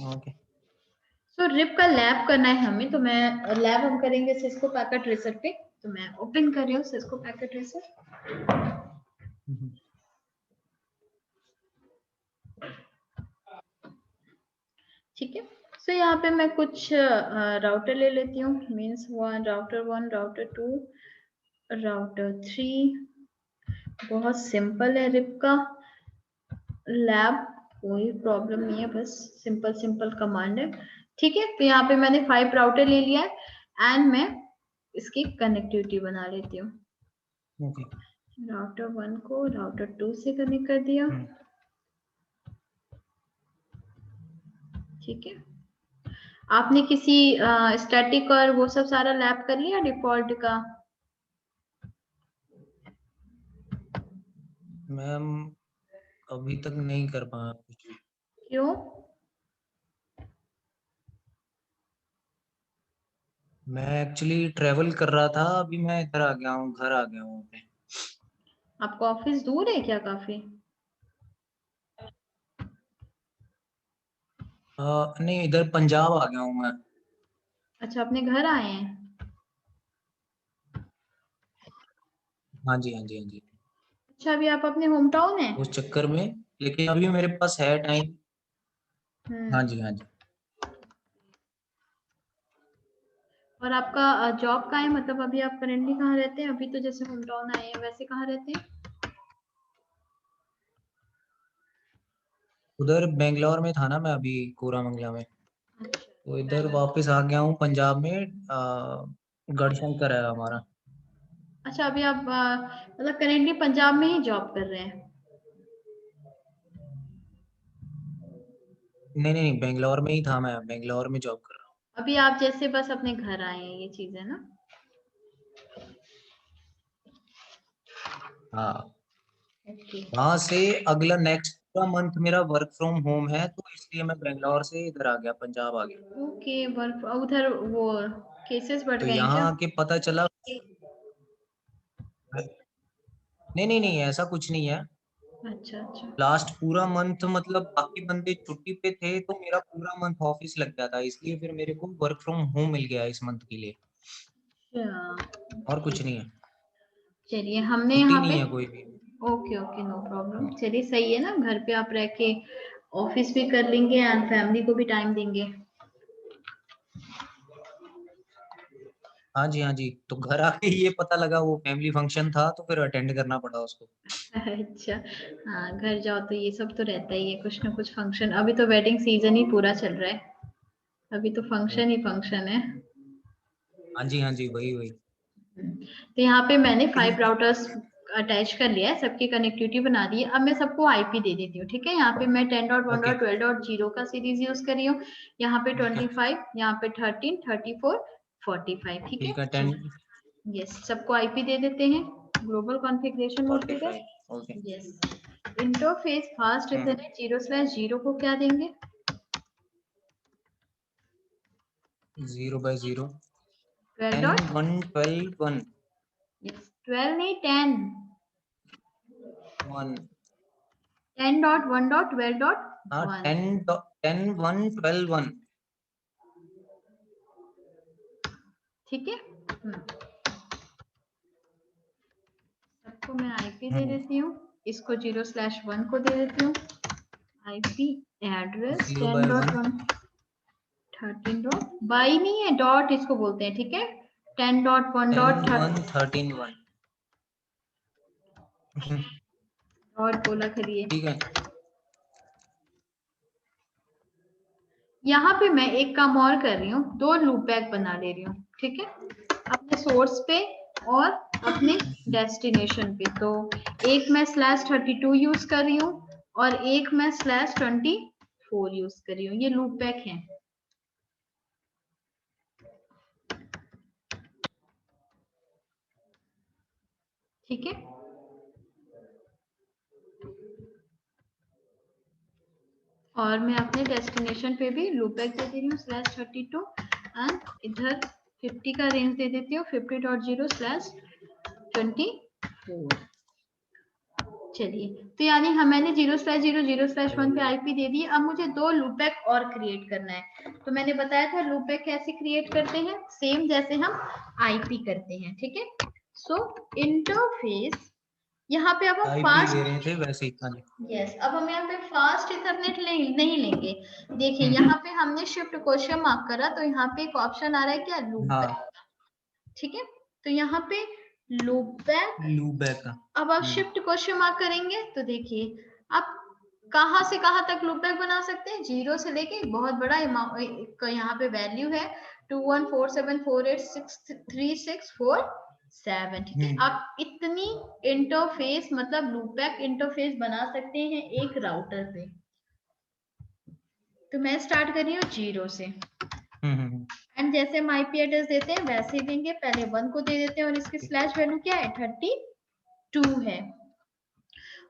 Okay. सो rib का lab करना है हमें, तो मैं लैब हम करेंगे सिस्को पैकेट ट्रेसर पे। तो मैं ओपन कर रही हूँ सिस्को पैकेट ट्रेसर। ठीक है। सो यहाँ पे मैं कुछ राउटर ले लेती हूँ, मीन्स राउटर 1, राउटर 2, राउटर 3। बहुत सिंपल है रिप का लैब, कोई प्रॉब्लम नहीं है, बस सिंपल सिंपल कमांड है। ठीक है, तो यहाँ पे मैंने 5 राउटर ले लिया है एंड मैं इसकी कनेक्टिविटी बना लेती हूँ। ओके। राउटर 1 को राउटर 2 से कनेक्ट कर दिया। ठीक है, आपने किसी स्टैटिक और वो सब सारा लैब कर लिया डिफॉल्ट का? मैम अभी तक नहीं कर पाया कुछ भी। क्यों? मैं एक्चुअली ट्रेवल कर रहा था, अभी मैं इधर आ गया हूँ, घर आ गया हूँ अपने। आपका ऑफिस दूर है क्या काफी? नहीं, इधर पंजाब आ गया हूँ मैं। अच्छा, अपने घर आए हैं? हाँ जी, हाँ जी, हाँ जी। अच्छा, अभी आप अपने होम टाउन है? उस चक्कर में, लेकिन अभी मेरे पास है टाइम। हाँ जी, हाँ जी। और आपका जॉब कहाँ है, मतलब अभी आप करेंटली कहाँ रहते हैं? अभी तो जैसे होम टाउन आए हैं, वैसे कहाँ रहते हैं? उधर बेंगलोर में था ना मैं अभी, कोरामंगला में। अच्छा, तो इधर वापस आ गया हूँ पंजाब में। गढ़शंकर है हमारा। अच्छा, अभी आप मतलब करेंटली पंजाब में ही जॉब कर रहे हैं? नहीं नहीं, बेंगलोर में ही था, मैं बेंगलोर में जॉब कर रहा हूँ। अभी आप जैसे बस अपने घर आए हैं, ये चीज है ना? हाँ, ओके। वहां से अगला नेक्स्ट पूरा मंथ मेरा वर्क फ्रॉम होम है, तो इसलिए मैं बेंगलोर से इधर आ गया, पंजाब आ गया। ओके, वर्क उधर वो केसेस बढ़ तो गए हैं यहाँ क्या? आके पता चला। नहीं नहीं नहीं, ऐसा कुछ नहीं है। अच्छा अच्छा। लास्ट पूरा मंथ मतलब बाकी बंदे छुट्टी पे थे, तो मेरा पूरा मंथ ऑफिस लग गया था, इसलिए फिर मेरे को वर्क फ्रॉम होम मिल गया इस मंथ के लिए। और ओके, कुछ नहीं है, चलिए हमने छुट्टी यहाँ नहीं पे। है कोई भी। Okay okay, no problem. चलिए सही है ना, घर पे आप रह के ऑफिस भी कर लेंगे एंड फैमिली को भी टाइम देंगे। हाँ जी, हाँ जी। तो घर आके ये पता लगा वो फैमिली फंक्शन था, तो फिर अटेंड करना पड़ा उसको। अच्छा, हाँ घर जाओ तो ये सब तो रहता ही है, कुछ ना कुछ फंक्शन। अभी तो वेडिंग सीजन ही पूरा चल रहा है, अभी तो फंक्शन ही फंक्शन है। हाँ जी, हाँ जी, वही वही। तो यहाँ पे मैंने 5 राउटर्स अटैच कर लिया है, सबकी कनेक्टिविटी बना दी है। अब मैं सबको आईपी दे देती हूँ। ठीक है, यहाँ पे मैं 10.1 ओके। 12.0 का सीरीज यूज कर रही हूँ। यहाँ पे ठीक है, 25, यहाँ पे 13, 34, 45। ठीक है, ठीक है। 10 यस, सबको आईपी दे देते हैं। ग्लोबल कॉन्फ़िगरेशन मोड पे गए। 45। Okay. Yes, interface fast Ethernet 0/0 को क्या देंगे? 0/0। 12 10 डॉट 1 12 1 यस, 12 नहीं 10। 1। हाँ, 10.1.12.1। 10 1 12 1। ठीक है, सबको मैं आईपी दे हम्म। देती हूँ। इसको 0/1 को दे देती हूँ आईपी एड्रेस 0/1। 10.1 13 डॉट बाई नहीं है, डॉट इसको बोलते हैं। ठीक है, 10.1 10 डॉट 1 13 1। डॉट बोला करिए। ठीक है। यहाँ पे मैं एक काम और कर रही हूँ, 2 लूप बैक बना ले रही हूँ। ठीक है, अपने सोर्स पे और अपने डेस्टिनेशन पे। तो एक मैं /32 यूज कर रही हूँ और एक मैं /24 यूज कर रही हूँ। ये लूप बैक है। ठीक है, और मैं अपने डेस्टिनेशन पे भी लूप बैक दे दे रही हूँ /32 एंड इधर 50 का रेंज दे देती हूँ 50.0/24। चलिए, तो यानी मैंने 0/0 0/1 पे आईपी दे दी। अब मुझे 2 लूपबैक और क्रिएट करना है। तो मैंने बताया था लूपबैक कैसे क्रिएट करते हैं, सेम जैसे हम आईपी करते हैं, ठीक है। सो इंटरफेस, यहाँ पे अब हम आईपी ले रहे थे वैसे ही। यस, अब हम यहाँ पे फास्ट इथरनेट नहीं लेंगे। देखिए यहाँ पे हमने शिफ्ट क्वेश्चन मार्क करा, तो यहाँ पे एक ऑप्शन आ रहा है क्या, लूपबैक, ठीक है। तो यहाँ पे लूपबैक, अब आप शिफ्ट क्वेश्चन मार्क करेंगे तो देखिए आप कहाँ से कहाँ तक लूपबैक बना सकते हैं, 0 से लेके बहुत बड़ा यहाँ पे वैल्यू है 2147486364 ठीक है। आप इतनी इंटरफेस मतलब लूपबैक इंटरफेस बना सकते हैं एक राउटर पे। तो मैं स्टार्ट कर रही हूँ 0 से, एंड जैसे हम आईपी एड्रेस देते हैं वैसे ही देंगे, पहले 1 को दे देते हैं और इसकी स्लैश वैल्यू क्या है, 32 है।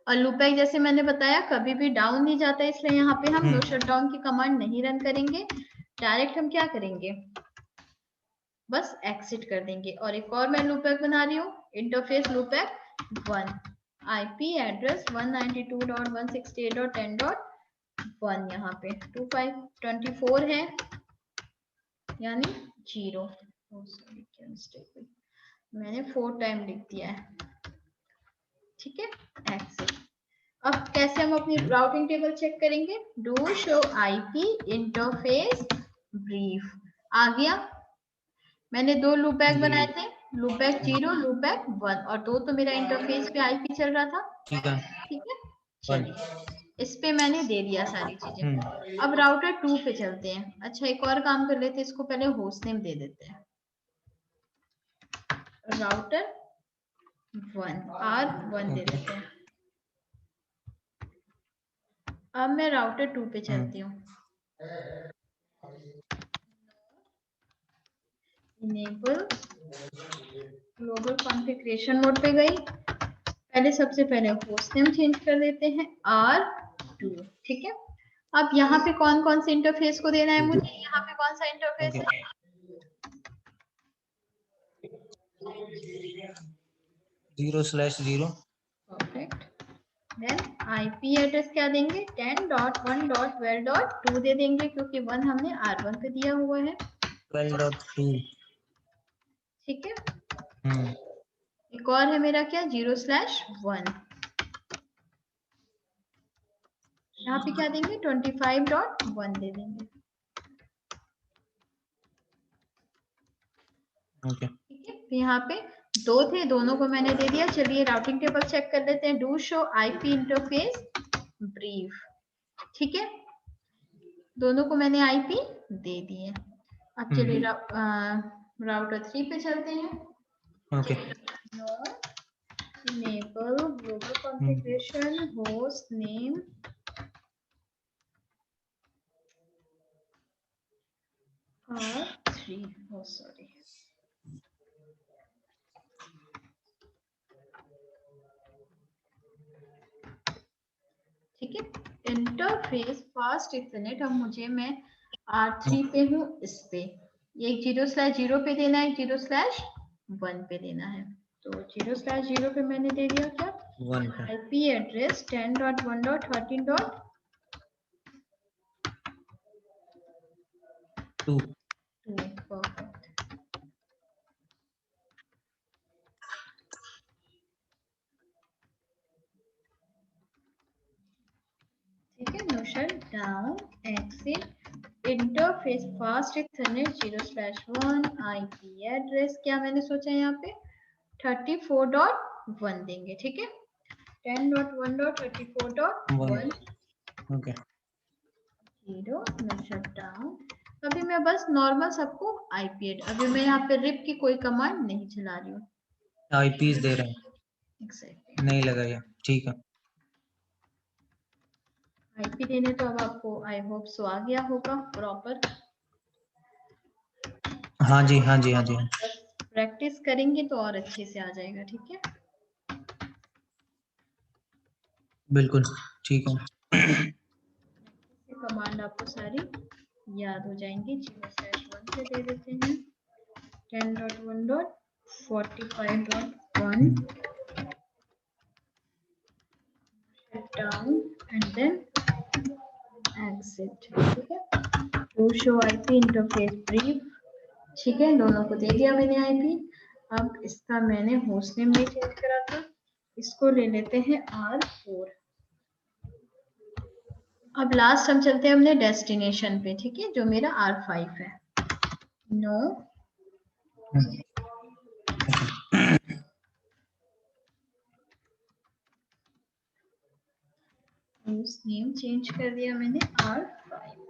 और लूपबैक जैसे मैंने बताया कभी भी डाउन नहीं जाता, इसलिए यहाँ पे हम नो शटडाउन की कमांड नहीं रन करेंगे, डायरेक्ट हम क्या करेंगे, बस एग्जिट कर देंगे। और एक और मैं लूपबैक बना रही हूँ, इंटरफेस लूपबैक 1, आईपी एड्रेस 192.168.10.1, यहाँ पे 2524 है यानी 0। क्या मिस्टेक हुई, मैंने 4 टाइम लिख दिया है, ठीक है। एक्सेस, अब कैसे हम अपनी राउटिंग टेबल चेक करेंगे, do show IP interface brief आ गया। मैंने 2 लूपबैक बनाए थे, लूपबैक 0 लूपबैक 1, और 2 तो मेरा इंटरफेस पे आईपी चल रहा था, ठीक है। चलिए इस पे मैंने दे दिया सारी चीजें। अब राउटर 2 पे चलते हैं। अच्छा एक और काम कर लेते हैं, इसको पहले होस्ट नेम दे देते हैं, राउटर 1 R1 दे देते हैं। अब मैं राउटर 2 पे चलती हूँ, इनेबल ग्लोबल कॉन्फ़िगरेशन मोड पे गई, पहले सबसे पहले होस्ट नेम चेंज कर देते हैं R2, ठीक है। अब यहाँ पे कौन कौन से इंटरफेस को देना है मुझे, यहाँ पे कौन सा इंटरफेस है, 0/0, परफेक्ट। देन आईपी एड्रेस क्या देंगे, 10.1.12.2 दे देंगे, क्योंकि 1 हमने R1 पे दिया हुआ है, 12.2, ठीक है। एक और है मेरा क्या, 0/1, यहाँ पे क्या देंगे, 25.1 दे देंगे, ओके। ठीक है। तो यहाँ पे 2 थे, दोनों को मैंने दे दिया। चलिए राउटिंग टेबल चेक कर लेते हैं, do show IP interface brief, ठीक है। दोनों को मैंने आईपी दे दिए। अब चलिए राउटर 3 पे चलते हैं, okay. Enable global configuration host name R3, oh sorry, ठीक है। इंटरफेस फास्ट इथरनेट, अब मुझे मैं R3 पे हूँ, इस पे एक 0/0 पे देना है, 0/1 पे देना है। तो 0/0 पे मैंने दे दिया क्या, आईपी एड्रेस 10.1.13.2, परफेक्ट, ठीक है। No shut down, exit, interface fast ethernet 0/1, IP address क्या मैंने सोचा यहाँ पे 34.1 देंगे, ठीक है। 10.1.34.1, ओके। 0, no shut down. अभी मैं बस नॉर्मल सबको आईपी, अभी मैं यहाँ पे रिप की कोई कमांड नहीं चला रही हूँ, आईपीस दे रहे हैं, exactly. नहीं लगाया, ठीक है। आईपी देने तो अब आपको आई होप सो आ गया होगा प्रॉपर। हाँ जी, हाँ जी, हाँ जी, प्रैक्टिस करेंगे तो और अच्छे से आ जाएगा, ठीक है। बिल्कुल ठीक है। कमांड आपको सारी याद हो जाएंगी। 0/1 से दे देते हैं, 10.1.45.1, down and then exit, ठीक है। to show IP interface brief, ठीक है, दोनों को दे दिया मैंने IP। अब इसका मैंने होस्ट नेम भी चेंज करा था, इसको ले लेते हैं R4। अब लास्ट हम चलते हैं अपने डेस्टिनेशन पे, ठीक है, जो मेरा R5 है। नो होस्ट नेम चेंज कर दिया मैंने R5,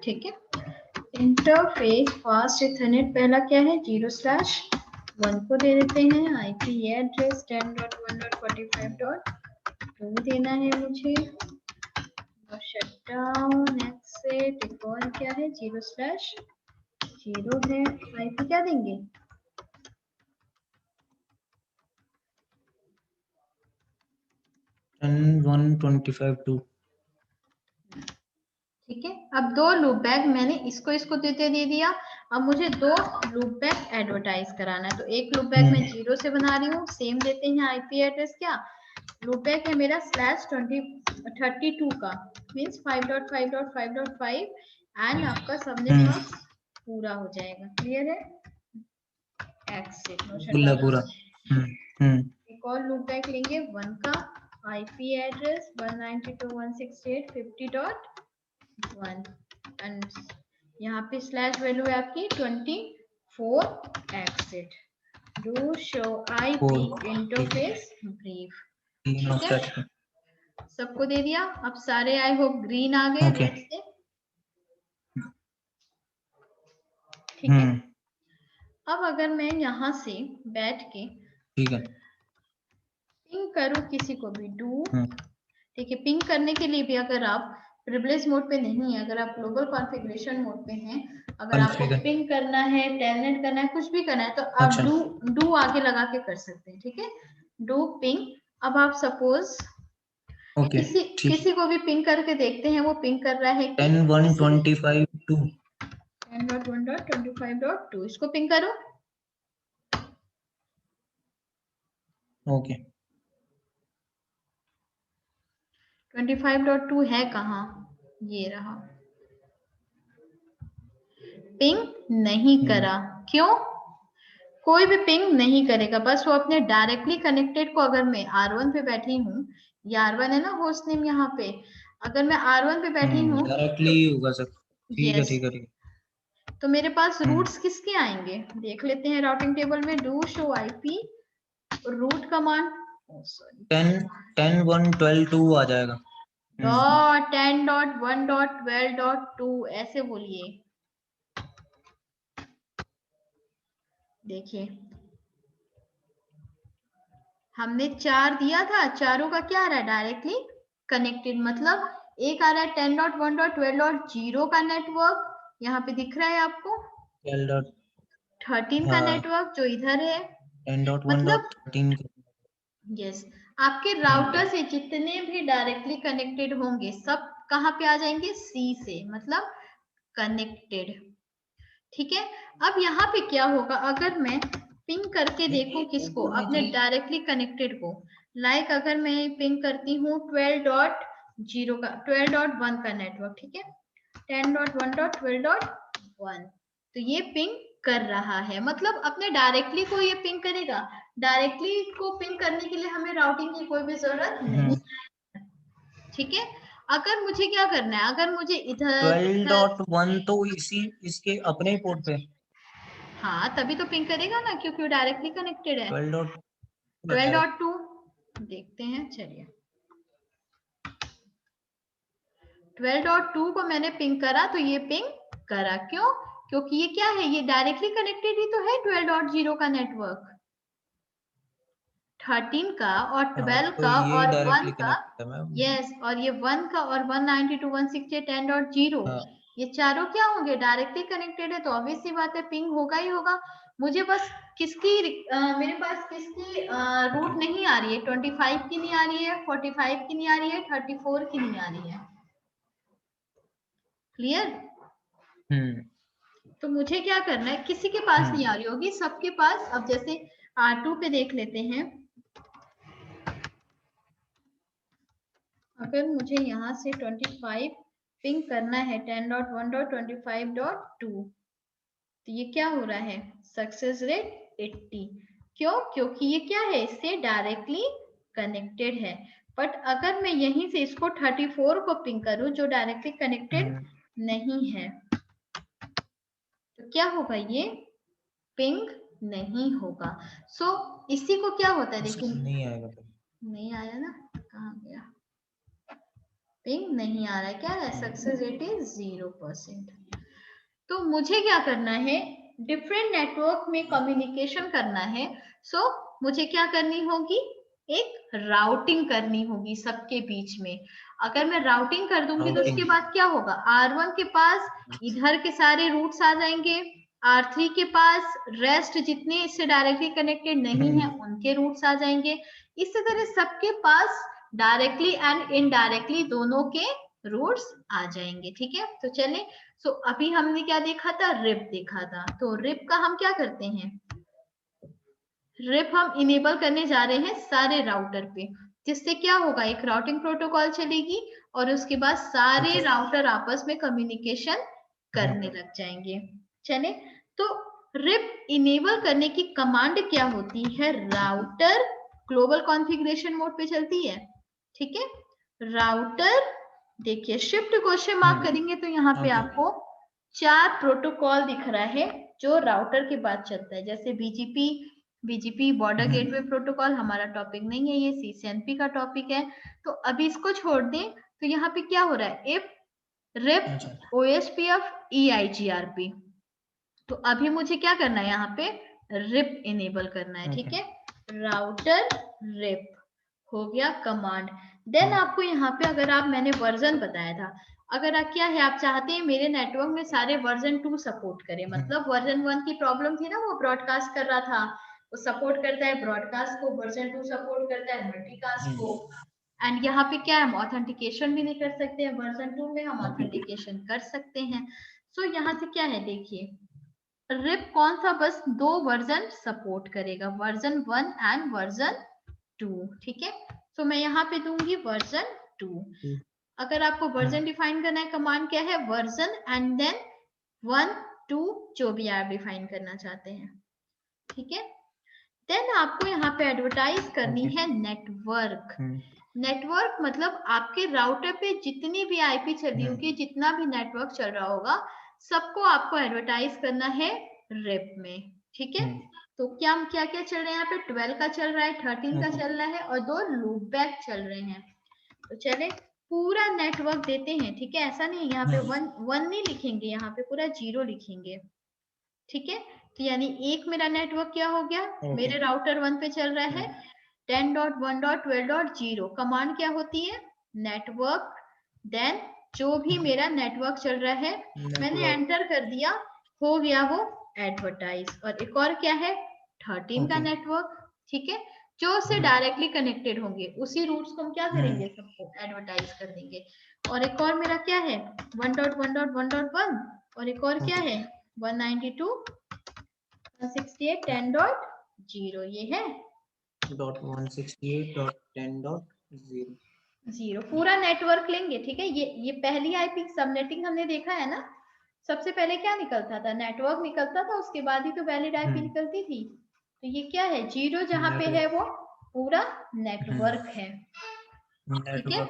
ठीक है। इंटरफेस फास्ट इथरनेट पहला क्या है 0/1 को दे देते हैं। IP एड्रेस 10.1.45.2 देना है मुझे। शटडाउन एक्सेट एक और क्या है 0/0 है। IP क्या देंगे 10.1.25.2, ठीक है। अब 2 लूप बैक मैंने इसको दे दिया। अब मुझे 2 लूप बैक एडवर्टाइज कराना है, तो एक लूप बैक मैं 0 से बना रही हूँ। सेम देते हैं IP एड्रेस, क्या लूप बैक है मेरा /32 का, मीन्स 5.5.5.5 एंड आपका सबनेट मास्क पूरा हो जाएगा। क्लियर है। एक्सिट पूरा। एक और लूप बैक लेंगे 1 का, IP एड्रेस 192.168.50.1 एंड यहाँ पे स्लैश वैल्यू है आपकी 24। Exit do show IP interface brief, ठीक है। सबको दे दिया। अब सारे आई होप ग्रीन आ गए रेड से, ठीक है। अब अगर मैं यहाँ से बैठ के ठीक है पिंग करूँ किसी को भी डू, ठीक है। पिंग करने के लिए भी अगर आप प्रिविलेज मोड पे नहीं है, अगर आप ग्लोबल कॉन्फ़िगरेशन मोड पे हैं, अगर आपको पिंग करना है, टेलनेट करना है, कुछ भी करना है, तो आप डू आगे लगा के कर सकते हैं, ठीक है। Do ping. अब आप सपोज किसी को भी पिंग करके देखते हैं, वो पिंग कर रहा है 10.1.25.2 इसको पिंग करो। ओके 25.2 है कहाँ, ये रहा। पिंग नहीं करा, क्यों? कोई भी पिंग नहीं करेगा, बस वो अपने डायरेक्टली कनेक्टेड को, अगर मैं R1 पे बैठी हूँ, ये R1 है ना होस्ट नेम यहाँ पे, अगर मैं R1 पे बैठी हूँ डायरेक्टली होगा सब। ठीक है ठीक है ठीक है। तो मेरे पास रूट्स किसके आएंगे देख लेते हैं। राउटिंग टेबल में do show IP route command 10.1.12.2 आ जाएगा। 10.1.12.2 ऐसे बोलिए। देखिए हमने 4 दिया था, चारों का क्या आ रहा है डायरेक्टली कनेक्टेड, मतलब एक आ रहा है 10.1.12.0 का नेटवर्क, यहाँ पे दिख रहा है आपको 13 का नेटवर्क जो इधर है 10.1.13 यस। आपके राउटर से जितने भी डायरेक्टली कनेक्टेड होंगे सब कहाँ पे आ जाएंगे C से, मतलब कनेक्टेड, ठीक है। अब यहाँ पे क्या होगा, अगर मैं पिंग करके देखूं किसको, अपने डायरेक्टली कनेक्टेड को, लाइक अगर मैं पिंग करती हूँ 12.0 का 12.1 का नेटवर्क, ठीक है, 10.1.12.1, तो ये पिंग कर रहा है, मतलब अपने डायरेक्टली को ये पिंग करेगा। डायरेक्टली को पिंग करने के लिए हमें राउटिंग की कोई भी जरूरत नहीं, ठीक है। अगर मुझे क्या करना है, अगर मुझे इधर 12.1 तो इसके अपने पोर्ट पे, हाँ तभी तो पिंग करेगा ना, क्योंकि वो डायरेक्टली कनेक्टेड है। 12.2 देखते हैं, चलिए 12.2 को मैंने पिंग करा तो ये पिंग करा, क्यों? क्योंकि ये क्या है, ये डायरेक्टली कनेक्टेड ही तो है 12.0 का नेटवर्क, 13 का और 12 का और 1 का, यस, और ये 1 का और 192.168.10.0 ये चारों क्या होंगे डायरेक्टली कनेक्टेड है, तो ऑब्वियस सी बात है पिंग होगा ही होगा। मुझे बस मेरे पास किसकी रूट नहीं आ रही है, 25 की नहीं आ रही है, 45 की नहीं आ रही है, 34 की नहीं आ रही है। क्लियर? तो मुझे क्या करना है, किसी के पास नहीं आ रही होगी, सबके पास। अब जैसे R2 पे देख लेते हैं, अगर मुझे यहाँ से 25 पिंग करना है 10.1.25.2, तो ये क्या हो रहा है, सक्सेस रेट 80। क्यों? क्योंकि ये क्या है, इससे डायरेक्टली कनेक्टेड है। बट अगर मैं यहीं से इसको 34 को पिंग करूं जो डायरेक्टली कनेक्टेड नहीं है, तो क्या होगा, ये पिंग नहीं होगा। सो इसी को क्या होता है, देखिए नहीं आएगा, नहीं आया ना, कहाँ गया, पिंग नहीं आ रहा है, क्या है, सक्सेस रेट इज 0%। तो मुझे क्या करना है, डिफरेंट नेटवर्क में कम्युनिकेशन करना है। सो मुझे क्या करनी होगी, एक राउटिंग करनी होगी सबके बीच में। अगर मैं राउटिंग कर दूंगी तो उसके बाद क्या होगा, R1 के पास इधर के सारे रूट्स आ जाएंगे, R3 के पास रेस्ट जितने इससे डायरेक्टली कनेक्टेड नहीं है उनके रूट्स आ जाएंगे। इसी तरह सबके पास डायरेक्टली एंड इनडायरेक्टली दोनों के रूट्स आ जाएंगे। ठीक है, तो चले, सो अभी हमने क्या देखा था, रिप देखा था। तो रिप का हम क्या करते हैं, रिप हम इनेबल करने जा रहे हैं सारे राउटर पे, जिससे क्या होगा, एक राउटिंग प्रोटोकॉल चलेगी और उसके बाद सारे राउटर आपस में कम्युनिकेशन करने लग जाएंगे। चले, तो रिप इनेबल करने की कमांड क्या होती है, राउटर ग्लोबल कॉन्फ़िगरेशन मोड पे चलती है। ठीक है, राउटर, देखिए शिफ्ट क्वेश्चन मार्क करेंगे तो यहाँ पे आपको 4 प्रोटोकॉल दिख रहा है जो राउटर के बाद चलता है, जैसे बीजीपी बॉर्डर गेटवे प्रोटोकॉल हमारा टॉपिक नहीं है, ये CCNP का टॉपिक है। तो अभी इसको छोड़ दें, तो यहाँ पे क्या हो रहा है, इफ रिप OSPF EIGRP। तो अभी मुझे क्या करना है, यहाँ पे रिप इनेबल करना है। ठीक है, राउटर रिप हो गया कमांड। देन आपको यहाँ पे, अगर आप, मैंने वर्जन बताया था, अगर आप क्या है, आप चाहते हैं मेरे नेटवर्क में सारे वर्जन 2 सपोर्ट करें, मतलब वर्जन 1 की प्रॉब्लम थी ना, वो ब्रॉडकास्ट कर रहा था, वो सपोर्ट करता है ब्रॉडकास्ट को, वर्जन 2 सपोर्ट करता है मल्टीकास्ट को। एंड यहाँ पे क्या है, हम ऑथेंटिकेशन भी नहीं कर सकते हैं, वर्जन 2 में हम ऑथेंटिकेशन कर सकते हैं। सो यहाँ से क्या है, देखिए रिप कौन सा बस 2 वर्जन सपोर्ट करेगा, वर्जन 1 एंड वर्जन 2। ठीक है, तो मैं यहाँ पे दूंगी वर्जन 2। अगर आपको वर्जन डिफाइन करना है, कमांड क्या है, वर्जन एंड देन 1 2 जो भी आप डिफाइन करना चाहते हैं। ठीक है, देन आपको यहाँ पे एडवर्टाइज करनी है नेटवर्क। नेटवर्क मतलब आपके राउटर पे जितनी भी IP चल रही होगी, जितना भी नेटवर्क चल रहा होगा, सबको आपको एडवर्टाइज करना है रिप में। ठीक है, तो क्या क्या चल रहा है, यहाँ पे 12 का चल रहा है, 13 का चल रहा है और 2 लूप बैक चल रहे हैं। तो चले पूरा नेटवर्क देते हैं। ठीक है, ऐसा नहीं यहाँ पे 1 नहीं लिखेंगे, यहाँ पे पूरा 0 लिखेंगे। ठीक है, तो यानी एक मेरा नेटवर्क क्या हो गया, मेरे राउटर 1 पे चल रहा है 10.1.12.0। कमांड क्या होती है, नेटवर्क, देन जो भी मेरा नेटवर्क चल रहा है मैंने एंटर कर दिया, हो गया वो एडवर्टाइज। और एक और क्या है, 13 का नेटवर्क। ठीक है, जो से डायरेक्टली कनेक्टेड होंगे उसी रूट्स को हम क्या करेंगे, सबको एडवर्टाइज कर देंगे। और एक और मेरा क्या है 1.1.1.1 और एक और क्या है 192.168.10.0, ये है .168.10.0 पूरा नेटवर्क लेंगे। ठीक है, ये पहली IP सबनेटिंग हमने देखा है ना, सबसे पहले क्या निकलता था, नेटवर्क निकलता था, उसके बाद ही तो वैलिड IP निकलती थी। तो ये क्या है, 0 जहां पे है वो पूरा नेटवर्क है। ठीक है,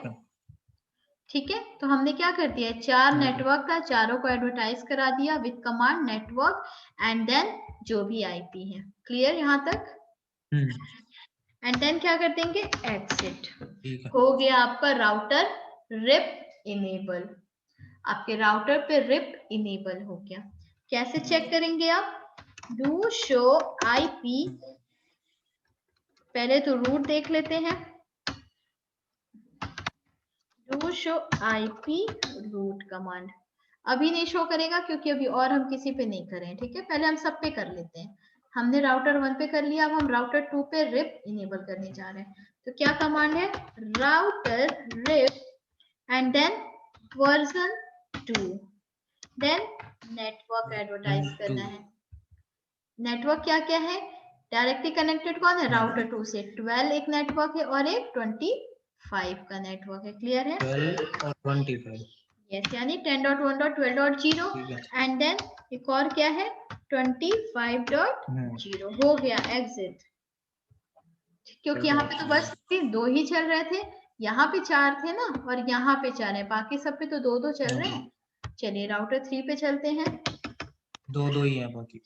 ठीक है, तो हमने क्या कर दिया, 4 नेटवर्क का, चारों को एडवर्टाइज करा दिया with command network and then जो भी IP है। क्लियर यहाँ तक? एंड देन क्या कर देंगे, एक्सिट। हो गया आपका राउटर रिप इनेबल, आपके राउटर पे रिप इनेबल हो गया। कैसे चेक करेंगे आप, डू शो IP, पहले तो रूट देख लेते हैं, do show IP route command अभी नहीं शो करेगा क्योंकि अभी और हम किसी पे नहीं करें। ठीक है, पहले हम सब पे कर लेते हैं। हमने राउटर 1 पे कर लिया, अब हम राउटर 2 पे रिप इनेबल करने जा रहे हैं। तो क्या कमांड है, router rip and then version 2, then network advertise करना है। नेटवर्क क्या क्या है, डायरेक्टली कनेक्टेड कौन है, राउटर 2 से 12 एक नेटवर्क है और एक 24 5 का नेटवर्क है। क्लियर है? 12 और 25। यस, यानी 10.1.12.0 एंड देन एक और क्या है 25.0 हो गया एग्जिट। क्योंकि यहाँ पे तो बस 2 ही चल रहे थे, यहाँ पे 4 थे ना और यहाँ पे 4 है, बाकी सब पे तो 2-2 चल रहे हैं। चलिए राउटर 3 पे चलते हैं। 2-2 ही है बाकी।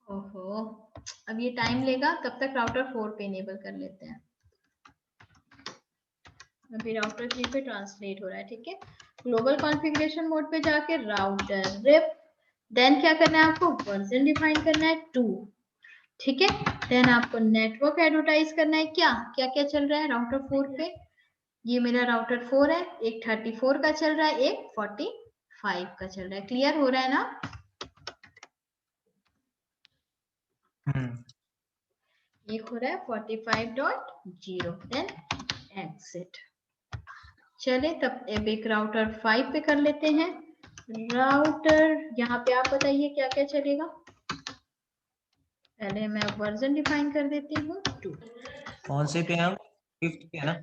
ओहो, अब ये टाइम लेगा, तब तक राउटर 4 पे इनेबल कर लेते हैं। अभी राउटर 3 पे ट्रांसलेट हो रहा है, ठीक है। ग्लोबल कॉन्फ़िगरेशन मोड पे जाके राउटर रिप, देन क्या करना है आपको, वर्जन डिफाइन करना है 2, ठीक है। देन आपको नेटवर्क एडवर्टाइज करना है, क्या क्या क्या चल रहा है राउटर 4 पे। ये मेरा राउटर 4 है, एक 34 का चल रहा है, एक 45 का चल रहा है। क्लियर हो रहा है ना? एक हो रहा है 45.0 देन एग्जिट। चले तब अब एक राउटर 5 पे कर लेते हैं। राउटर यहाँ पे आप बताइए क्या क्या चलेगा। पहले मैं वर्जन डिफाइन कर देती हूँ 2। कौन से पे हम? 5th पे है ना?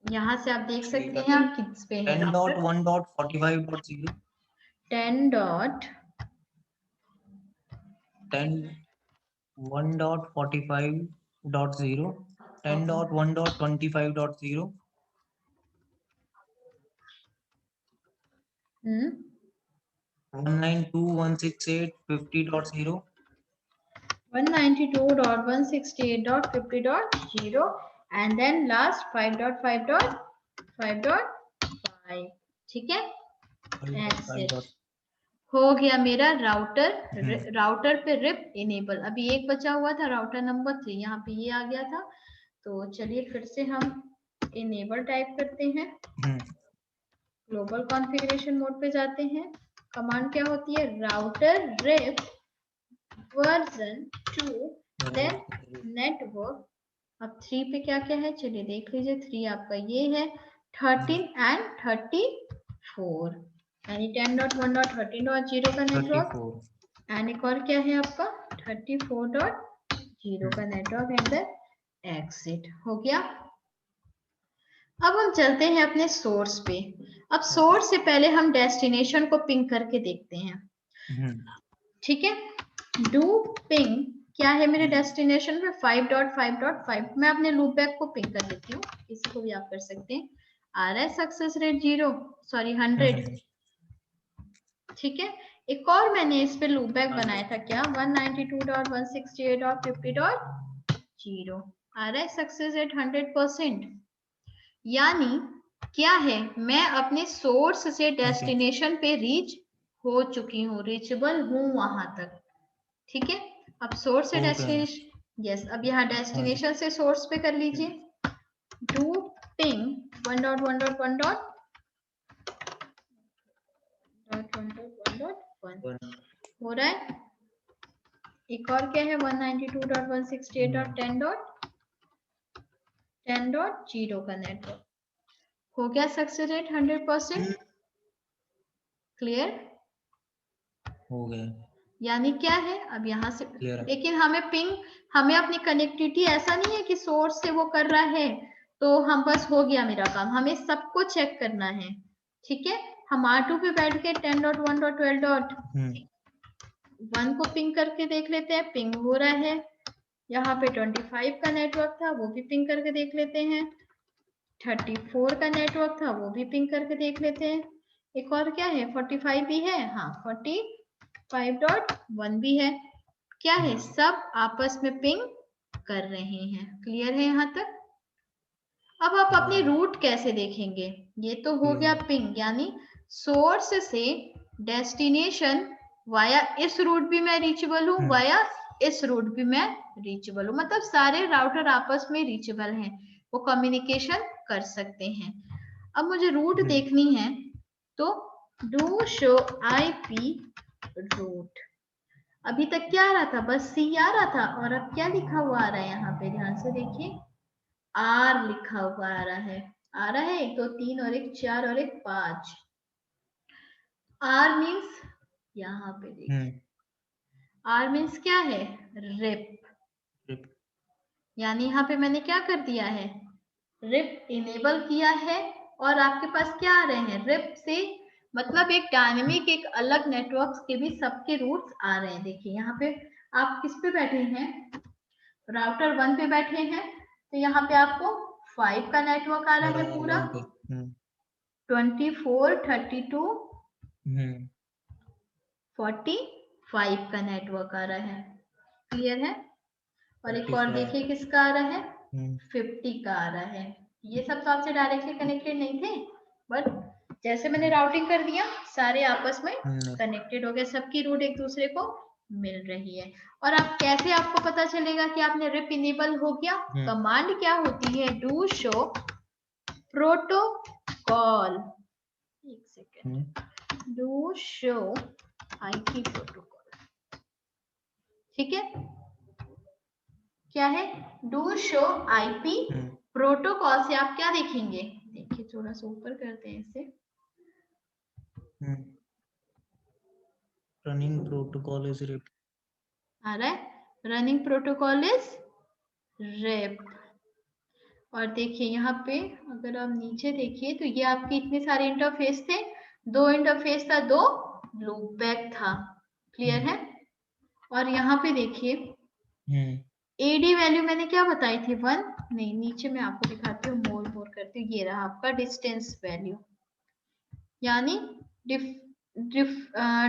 यहाँ से आप देख सकते हैं आप किस पे है राउटर। 10.1.45.0 10.1.45.0 10.1.25.0 192.168.50.0 192.168.50.0 and then last 5.5.5.5, ठीक है। Exit हो गया मेरा राउटर। राउटर पे रिप इनेबल। अभी एक बचा हुआ था राउटर नंबर 3, यहाँ पे ये आ गया था। तो चलिए फिर से हम इनेबल टाइप करते हैं। ग्लोबल कॉन्फ़िगरेशन मोड पे जाते हैं। कमांड क्या होती है, router rip version 2 then network. अब 3 पे क्या क्या है चलिए देख लीजिए। 3 आपका ये है 13 एंड 34, यानी 10.1.13.0 का नेटवर्क एंड एक और क्या है आपका 34.0 का नेटवर्क एंड द एग्जिट हो गया। अब हम चलते हैं अपने सोर्स पे। अब सोर्स से पहले हम डेस्टिनेशन को पिंग करके देखते हैं, ठीक है। डू पिंग क्या है मेरे डेस्टिनेशन में 5.5.5। मैं अपने लूप बैक को पिंग कर देती हूँ, इसी को भी आप कर सकते हैं। आ रहा है सक्सेस रेट 100, ठीक है। एक और मैंने इस पे लूप बैक बनाया था क्या 192.168.50.0 आ रहा है सक्सेस रेट 100%। यानी क्या है, मैं अपने सोर्स से डेस्टिनेशन पे रीच हो चुकी हूँ, रीचेबल हूँ वहां तक, ठीक है। अब सोर्स से डेस्टिनेशन, यस, अब यहाँ डेस्टिनेशन से सोर्स पे कर लीजिए। डू पिंग 1.1.1.1 हो रहा है। एक और क्या है 192.168.10.10.0 का नेटवर्क हो गया सक्सेस रेट 100%। क्लियर हो गया। यानी क्या है अब यहाँ से, लेकिन हमें पिंग, हमें अपनी कनेक्टिविटी ऐसा नहीं है कि सोर्स से वो कर रहा है तो हम बस हो गया मेरा काम, हमें सबको चेक करना है, ठीक है। हम R2 पे बैठ के 10.1.12.1 को पिंग करके देख लेते हैं, पिंग हो रहा है। यहाँ पे 25 का नेटवर्क था वो भी पिंग करके देख लेते हैं। 34 का नेटवर्क था वो भी पिंग करके देख लेते हैं। एक और क्या है 45 भी है, हाँ 45.1 भी है। क्या है, सब आपस में पिंग कर रहे हैं। क्लियर है यहाँ तक? अब आप अपनी रूट कैसे देखेंगे, ये तो हो गया पिंग, यानी सोर्स से डेस्टिनेशन वाया इस रूट भी मैं रीचेबल हूँ, वाया इस रूट भी मैं रीचेबल हूँ, मतलब सारे राउटर आपस में रीचेबल हैं, वो कम्युनिकेशन कर सकते हैं। अब मुझे रूट देखनी है तो डू शो आईपी रूट। अभी तक क्या आ रहा था, बस सी आ रहा था, और अब क्या लिखा हुआ आ रहा है यहाँ पे, ध्यान से देखिए, आर लिखा हुआ आ रहा है। आ रहा है 1 2 3 और 1 4 और 1 5। आर मीन्स यहाँ पे देखिए, आर मीन्स क्या है, रिप, यानी यहाँ पे मैंने क्या कर दिया है, रिप इनेबल किया है और आपके पास क्या आ रहे हैं, रिप से मतलब एक डायनेमिक एक अलग नेटवर्क के भी सबके रूट्स आ रहे हैं। देखिए यहाँ पे आप किस पे बैठे हैं, राउटर 1 पे बैठे हैं, तो यहाँ पे आपको 5 का नेटवर्क आ रहा है पूरा, 24, 32, 45 का नेटवर्क आ रहा है। क्लियर है? और एक और देखिए किसका आ रहा है, 50 का आ रहा है। ये सब तो आपसे डायरेक्टली कनेक्टेड नहीं थे, बट जैसे मैंने राउटिंग कर दिया सारे आपस में कनेक्टेड हो गए, सबकी रूट एक दूसरे को मिल रही है। और आप कैसे, आपको पता चलेगा कि आपने रिप इनेबल हो गया, कमांड क्या होती है, डू शो प्रोटोकॉल, एक second, do show IP protocol, ठीक है, क्या है, डू शो आईपी प्रोटोकॉल से आप क्या देखेंगे, देखिए थोड़ा सा ऊपर करते हैं इसे, रनिंग प्रोटोकॉल इज रिप आ रहा है, रनिंग प्रोटोकॉल इज रिप। और देखिए यहाँ पे अगर आप नीचे देखिए तो ये आपके इतने सारे इंटरफेस थे, 2 इंटरफेस था, 2 लूप बैक था। क्लियर है? और यहाँ पे देखिए एडी वैल्यू मैंने क्या बताई थी, 1 नहीं, नीचे मैं आपको दिखाती हूँ, मोर करती हूँ, ये रहा आपका डिस्टेंस वैल्यू, यानी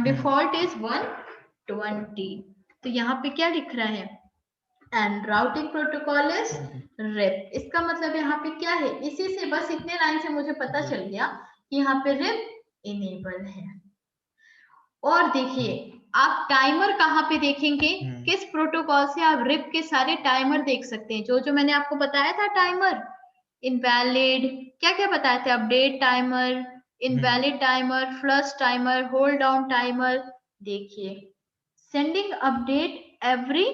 डिफॉल्ट इज 120। तो यहाँ पे क्या लिख रहा है, and routing protocol is rip. इसका मतलब यहाँ पे क्या है, इसी से बस इतने लाइन से मुझे पता चल गया कि यहाँ पे रिप इनेबल है। और देखिए आप टाइमर कहाँ पे देखेंगे, किस प्रोटोकॉल से आप रिप के सारे टाइमर देख सकते हैं, जो जो मैंने आपको बताया था टाइमर, इनवैलिड, क्या क्या बताया था, update timer, invalid timer, flush timer, hold down timer. देखिए सेंडिंग अपडेट एवरी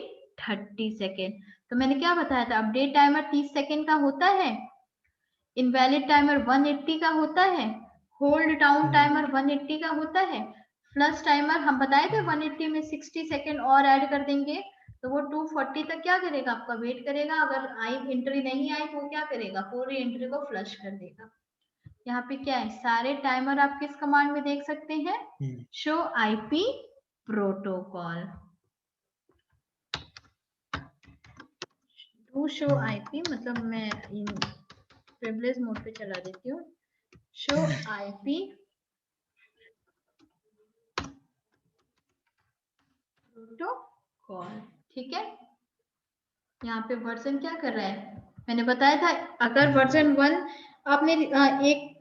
30 सेकेंड, तो मैंने क्या बताया था, अपडेट टाइमर 30 सेकेंड का होता है, इनवैलिड टाइमर 180 का होता है, होल्ड डाउन टाइमर 180 का होता है, फ्लश टाइमर हम बताए थे 180 में 60 सेकेंड और ऐड कर देंगे तो वो 240 तक क्या करेगा, आपका वेट करेगा, अगर आई एंट्री नहीं आई तो क्या करेगा, पूरी एंट्री को फ्लश कर देगा। यहाँ पे क्या है, सारे टाइमर आप किस कमांड में देख सकते हैं, show IP protocol, do show IP, मतलब मैं प्रिविलेज मोड पे चला देती हूँ, शो आईपी प्रोटोकॉल, ठीक है। यहाँ पे वर्जन क्या कर रहा है, मैंने बताया था अगर वर्जन 1 आपने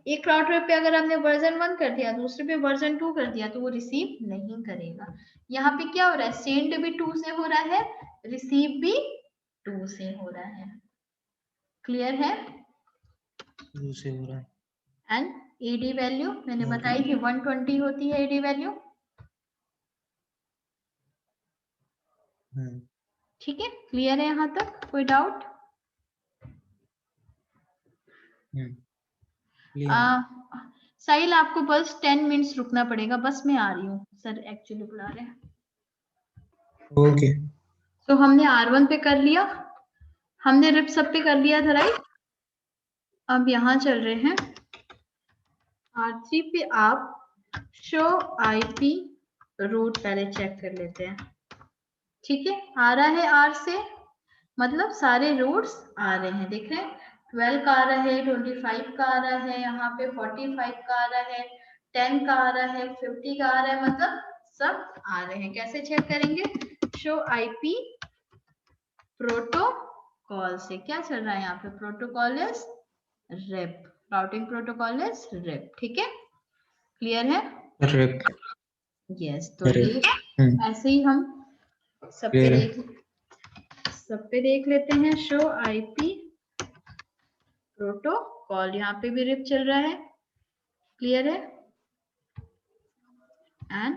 एक राउटर पे अगर आपने वर्जन 1 कर दिया, दूसरे पे वर्जन 2 कर दिया तो वो रिसीव नहीं करेगा। यहाँ पे क्या हो रहा है, सेंड भी 2 से हो रहा है, रिसीव भी 2 से हो रहा है। क्लियर है? 2 से हो रहा है। एंड एडी वैल्यू मैंने बताई थी 120 होती है एडी वैल्यू, ठीक है। क्लियर है यहाँ तक, कोई डाउट? साहिल आपको बस 10 मिनट्स रुकना पड़ेगा, बस मैं आ रही हूँ, सर एक्चुअली बुला रहे हैं। ओके तो हमने R1 पे कर लिया, हमने रिप सब पे कर लिया था, राइट। अब यहाँ चल रहे हैं R3 पे, आप शो आईपी रूट पहले चेक कर लेते हैं, ठीक है। आ रहा है R से, मतलब सारे रूट्स आ रहे हैं, देख रहे हैं, 12 का आ रहा है, 25 का आ रहा है, यहाँ पे 45 का आ रहा है, 10 का आ रहा है, 50 का आ रहा है, मतलब सब आ रहे हैं। कैसे चेक करेंगे, शो आईपी प्रोटोकॉल से क्या चल रहा है यहाँ पे, protocol is rip, routing protocol is rip, ठीक है। क्लियर है? रिप, यस, तो ये ऐसे ही हम सब पे देख लेते हैं, शो आईपी प्रोटोकॉल, यहाँ पे भी रिप चल रहा है, क्लियर है। एंड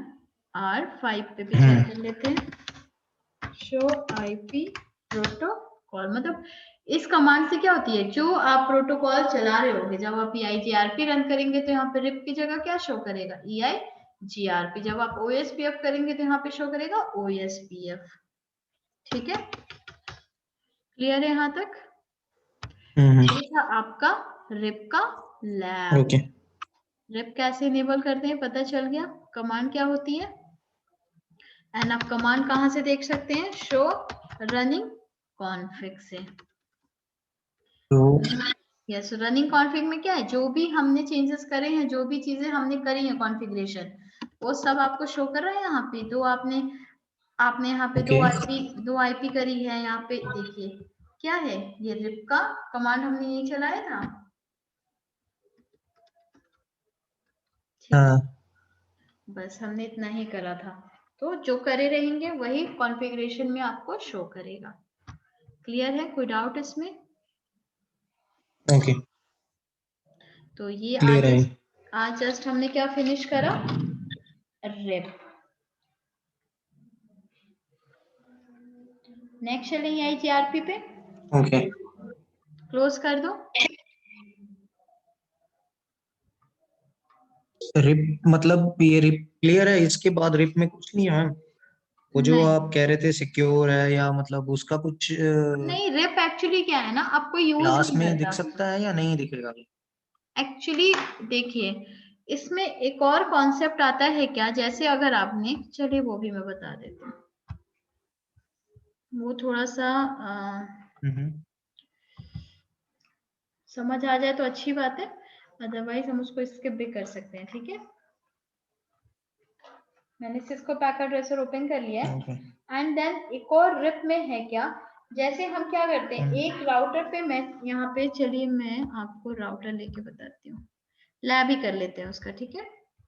R5 पे भी चेक कर लेते हैं, शो आईपी प्रोटोकॉल, मतलब इस कमांड से क्या होती है, जो आप प्रोटोकॉल चला रहे होंगे, जब आप EIGRP रन करेंगे तो यहाँ पे रिप की जगह क्या शो करेगा, EIGRP, जब आप OSPF करेंगे तो यहाँ पे शो करेगा OSPF, ठीक है। क्लियर है यहाँ तक? ये था आपका रिप का लैब। ओके। रिप कैसे इनेबल करते हैं पता चल गया। कमांड क्या होती है, एंड आप कमांड कहां से देख सकते हैं, शो रनिंग कॉन्फिग से। तो यस, रनिंग कॉन्फिग में क्या है, जो भी हमने चेंजेस करे हैं, जो भी चीजें हमने करी है कॉन्फ़िगरेशन, वो सब आपको शो कर रहा है यहाँ पे। दो आपने आपने यहाँ पे ओके। दो आईपी करी है, यहाँ पे देखिए क्या है, ये रिप का कमांड हमने यही चलाया था। ठीक है, हाँ। बस हमने इतना ही करा था, तो जो करे रहेंगे वही कॉन्फ़िगरेशन में आपको शो करेगा। क्लियर है, कोई डाउट इसमें? ओके, तो ये क्लियर है। आज जस्ट हमने क्या फिनिश करा, रिप। नेक्स्ट चलेंगे आईजीआरपी पे, ओके। क्लोज कर दो। रिप मतलब ये रिप क्लियर है, इसके बाद रिप में कुछ नहीं है। वो जो नहीं आप कह रहे थे सिक्योर है या मतलब उसका कुछ नहीं, रिप एक्चुअली क्या है ना, आपको यूज क्लास नहीं में दिख करता सकता है या नहीं दिखेगा? एक्चुअली। देखिए, इसमें एक और कॉन्सेप्ट आता है क्या, जैसे अगर आपने, चलिए वो भी मैं बता देती हूँ, वो थोड़ा सा हम्म। समझ आ जाए तो अच्छी बात है, अदरवाइज हम उसको स्किप भी कर सकते हैं। ठीक है, मैंने सिस्को पैकेट ट्रेसर ओपन कर लिया है। ओके। एंड देन एक और रिप में है क्या, जैसे हम क्या करते हैं, एक राउटर पे, मैं यहाँ पे, चलिए मैं आपको राउटर लेके बताती हूँ, लैब ही कर लेते हैं उसका। ठीक है,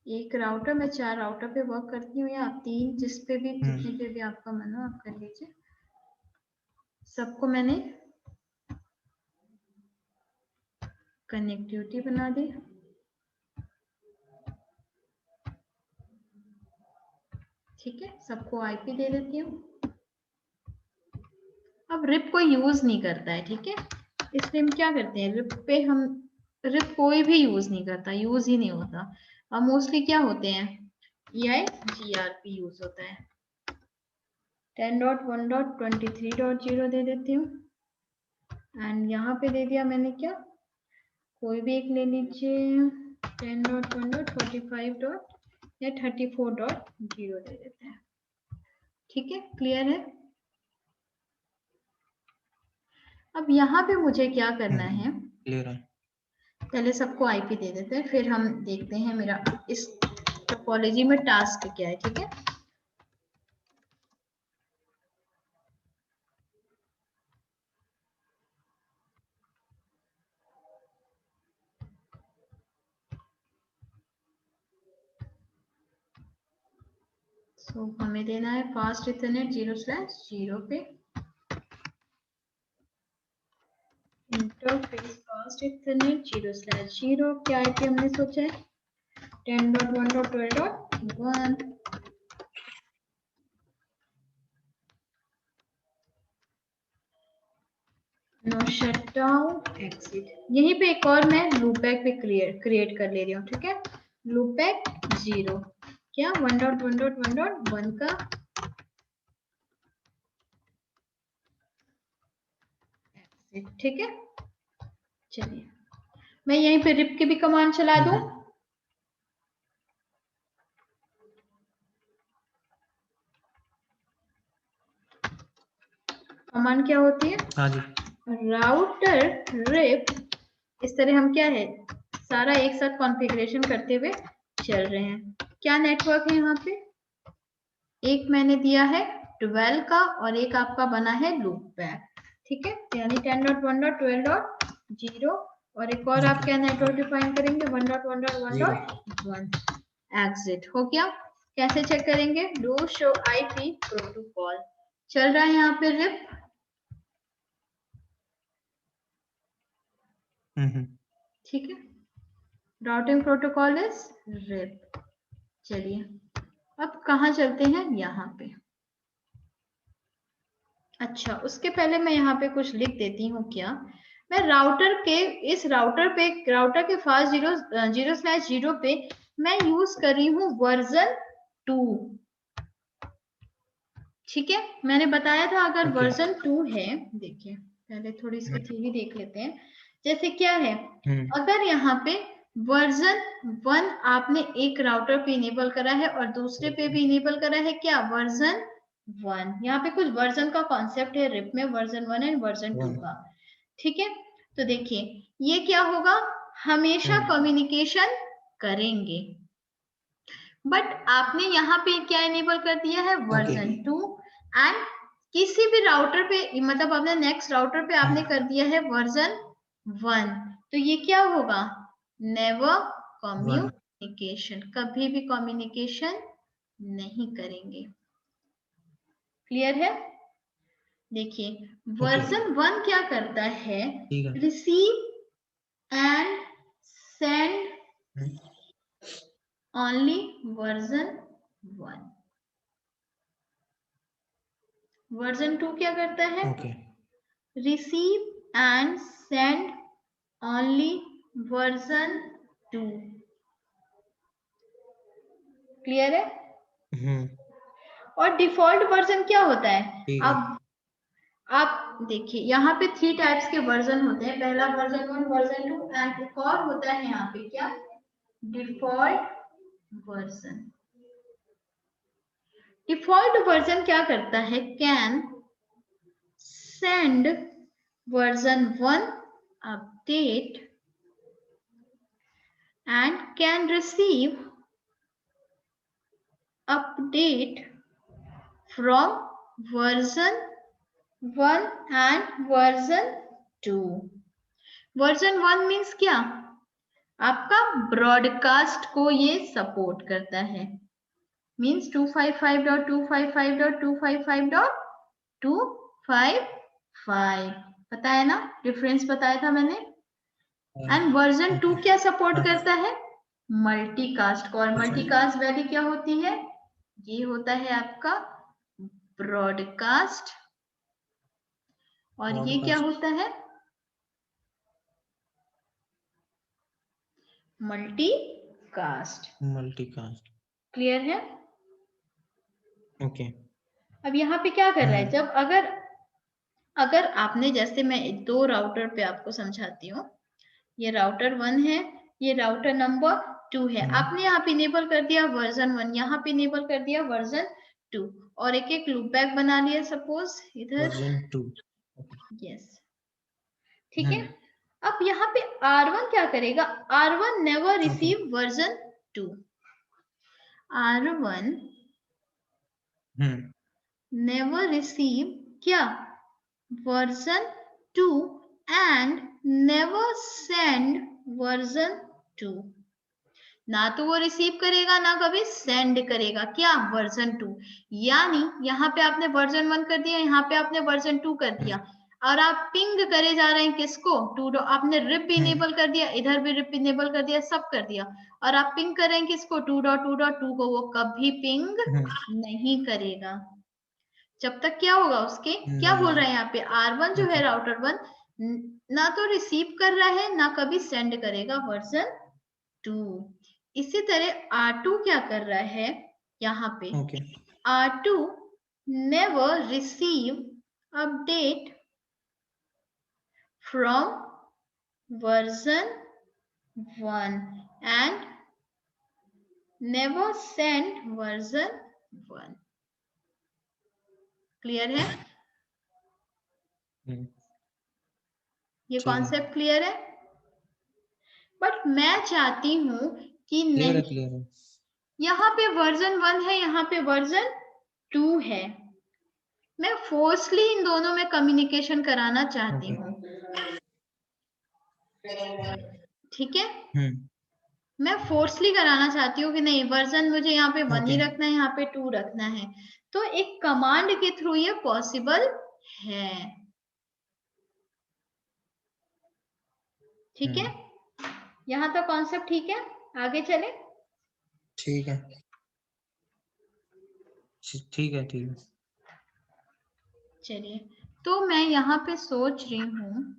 एक राउटर, मैं 4 राउटर पे वर्क करती हूँ, या आप 3, जिस पे भी, जितने पे भी आपका मन हो आप कर लीजिए। सबको मैंने कनेक्टिविटी बना दी। ठीक है, सबको आईपी दे देती हूँ। अब रिप कोई यूज नहीं करता है, ठीक है, इसलिए हम क्या करते हैं, रिप पे हम, रिप कोई भी यूज नहीं करता, यूज ही नहीं होता। अब मोस्टली क्या होते हैं, EIGRP यूज होता है। 10.1.23.0 दे देती हूँ, एंड यहाँ पे दे दिया मैंने क्या, कोई भी एक ले लीजिए, 10.1.45. या 34.0 दे देते हैं। ठीक है, क्लियर है। अब यहाँ पे मुझे क्या करना है, क्लियर है। पहले सबको आईपी दे देते हैं, फिर हम देखते हैं मेरा इस टोपोलॉजी में टास्क क्या है। ठीक है, सो हमें देना है फास्ट इथरनेट 0/0 पे, इंटरफेस फास्ट इथरनेट 0/0, क्या आईपी हमने सोचा है, 10.1.12.1। No shutdown exit. यहीं पे एक और मैं लूपबैक पे क्रिएट कर ले रही हूँ। ठीक है, लूपबैक 0, क्या 1.1.1.1 का एग्जिट। ठीक है, चलिए मैं यहीं पे रिप की भी कमांड चला दूं। कमांड क्या होती है, हाँ जी। Router rib. इस तरह हम क्या है, सारा एक साथ कॉन्फ़िगरेशन करते हुए चल रहे हैं। क्या नेटवर्क है यहाँ पे, एक मैंने दिया है 12 का, और एक आपका बना है लूप बैक। ठीक है, यानी 10.1.12.0, और एक और आप क्या नेटवर्क डिफाइन करेंगे, 1.1.1.1 एग्जिट। हो गया, कैसे चेक करेंगे, डू शो आईपी प्रोटोकॉल चल रहा है यहाँ पे रिप। ठीक है, राउटिंग प्रोटोकॉल इज रिप। चलिए अब कहाँ चलते हैं, यहाँ पे। अच्छा, उसके पहले मैं यहाँ पे कुछ लिख देती हूँ, क्या मैं राउटर के, इस राउटर पे, राउटर के फास्ट 0/0 पे मैं यूज कर रही हूँ वर्जन 2। ठीक है, मैंने बताया था अगर वर्जन 2 है, देखिए पहले थोड़ी इसकी थ्योरी देख लेते हैं। जैसे क्या है, अगर यहाँ पे वर्जन 1 आपने एक राउटर पे इनेबल करा है और दूसरे पे भी इनेबल करा है, क्या वर्जन 1, यहाँ पे कुछ वर्जन का कॉन्सेप्ट है रिप में, वर्जन 1 एंड वर्जन 2 का, ठीक है। तो देखिए ये क्या होगा, हमेशा कम्युनिकेशन करेंगे, बट आपने यहाँ पे क्या इनेबल कर दिया है, वर्जन 2, एंड किसी भी राउटर पे, मतलब अपने नेक्स्ट राउटर पे आपने कर दिया है वर्जन 1, तो ये क्या होगा, नेवर कम्युनिकेशन, कभी भी कम्युनिकेशन नहीं करेंगे। क्लियर है? देखिए वर्जन 1 क्या करता है, receive and send only version 1। Version 2 क्या करता है, receive and send only version 2। Clear है? और डिफॉल्ट वर्जन क्या होता है, अब आप देखिए यहाँ पे 3 टाइप्स के वर्जन होते हैं, पहला वर्जन 1, वर्जन 2 एंड एक और होता है यहाँ पे क्या, डिफॉल्ट वर्जन। डिफॉल्ट वर्जन क्या करता है, can send version 1 update and can receive update from version 1 and version 2। Version 1 means क्या, आपका ब्रॉडकास्ट को ये सपोर्ट करता है, मीन्स 255.255.255.255, पता है ना, डिफरेंस बताया था मैंने। एंड वर्जन 2 क्या सपोर्ट करता है, मल्टीकास्ट को, और मल्टीकास्ट वैल्यू क्या होती है, ये होता है आपका ब्रॉडकास्ट, और ये क्या होता है, मल्टीकास्ट। क्लियर है? अब यहाँ पे क्या कर रहा है, जब अगर आपने, जैसे मैं 2 राउटर पे आपको समझाती हूँ, ये राउटर 1 है, ये राउटर नंबर 2 है, आपने यहाँ पे इनेबल कर दिया वर्जन 1, यहाँ पे इनेबल कर दिया वर्जन 2, और एक एक लूप बैक बना लिया सपोज इधर वर्जन 2। यस, ठीक है। अब यहाँ पे R1 क्या करेगा, R1 never receive version 2, R1 never receive क्या, version 2 and never send version 2, ना तो वो रिसीव करेगा ना कभी सेंड करेगा, क्या, वर्जन 2। यानी यहाँ पे आपने वर्जन 1 कर दिया, यहाँ पे आपने वर्जन 2 कर दिया, और आप पिंग करे जा रहे हैं किसको, टू, आपने रिप इनेबल कर दिया, इधर भी रिप इनेबल कर दिया, सब कर दिया, और आप पिंग कर रहे हैं किसको, 2.2.2 को, वो कभी पिंग नहीं करेगा जब तक क्या होगा उसके, क्या बोल रहे हैं यहाँ पे, R1 जो है राउटर 1 ना तो रिसीव कर रहा है ना कभी सेंड करेगा वर्जन 2। इसी तरह R2 क्या कर रहा है यहाँ पे, R2 never receive update from version 1 and never send version 1। Clear है? ये कॉन्सेप्ट क्लियर है? बट मैं चाहती हूं कि नहीं, यहाँ पे वर्जन 1 है, यहाँ पे वर्जन 2 है, मैं फोर्सली इन दोनों में कम्युनिकेशन कराना चाहती हूँ, ठीक है। मैं फोर्सली कराना चाहती हूँ कि नहीं, वर्जन मुझे यहाँ पे 1 ही रखना है, यहाँ पे 2 रखना है, तो एक कमांड के थ्रू ये पॉसिबल है, ठीक है। यहाँ तक कॉन्सेप्ट ठीक है, आगे चले। ठीक है, ठीक है, ठीक है। चलिए, तो मैं यहाँ पे सोच रही हूँ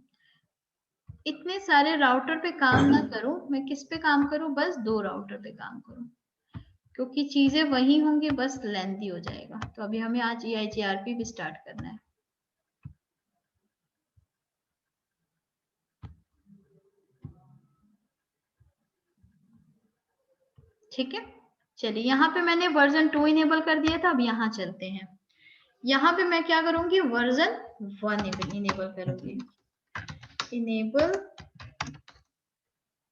इतने सारे राउटर पे काम ना करूं, मैं किस पे काम करूं, बस 2 राउटर पे काम करूं, क्योंकि चीजें वही होंगी, बस लेंथी हो जाएगा। तो अभी हमें आज EIGRP भी स्टार्ट करना है। ठीक है, चलिए यहाँ पे मैंने वर्जन 2 इनेबल कर दिया था। अब यहाँ चलते हैं, यहाँ पे मैं क्या करूंगी, वर्जन 1 इनेबल करूंगी। इनेबल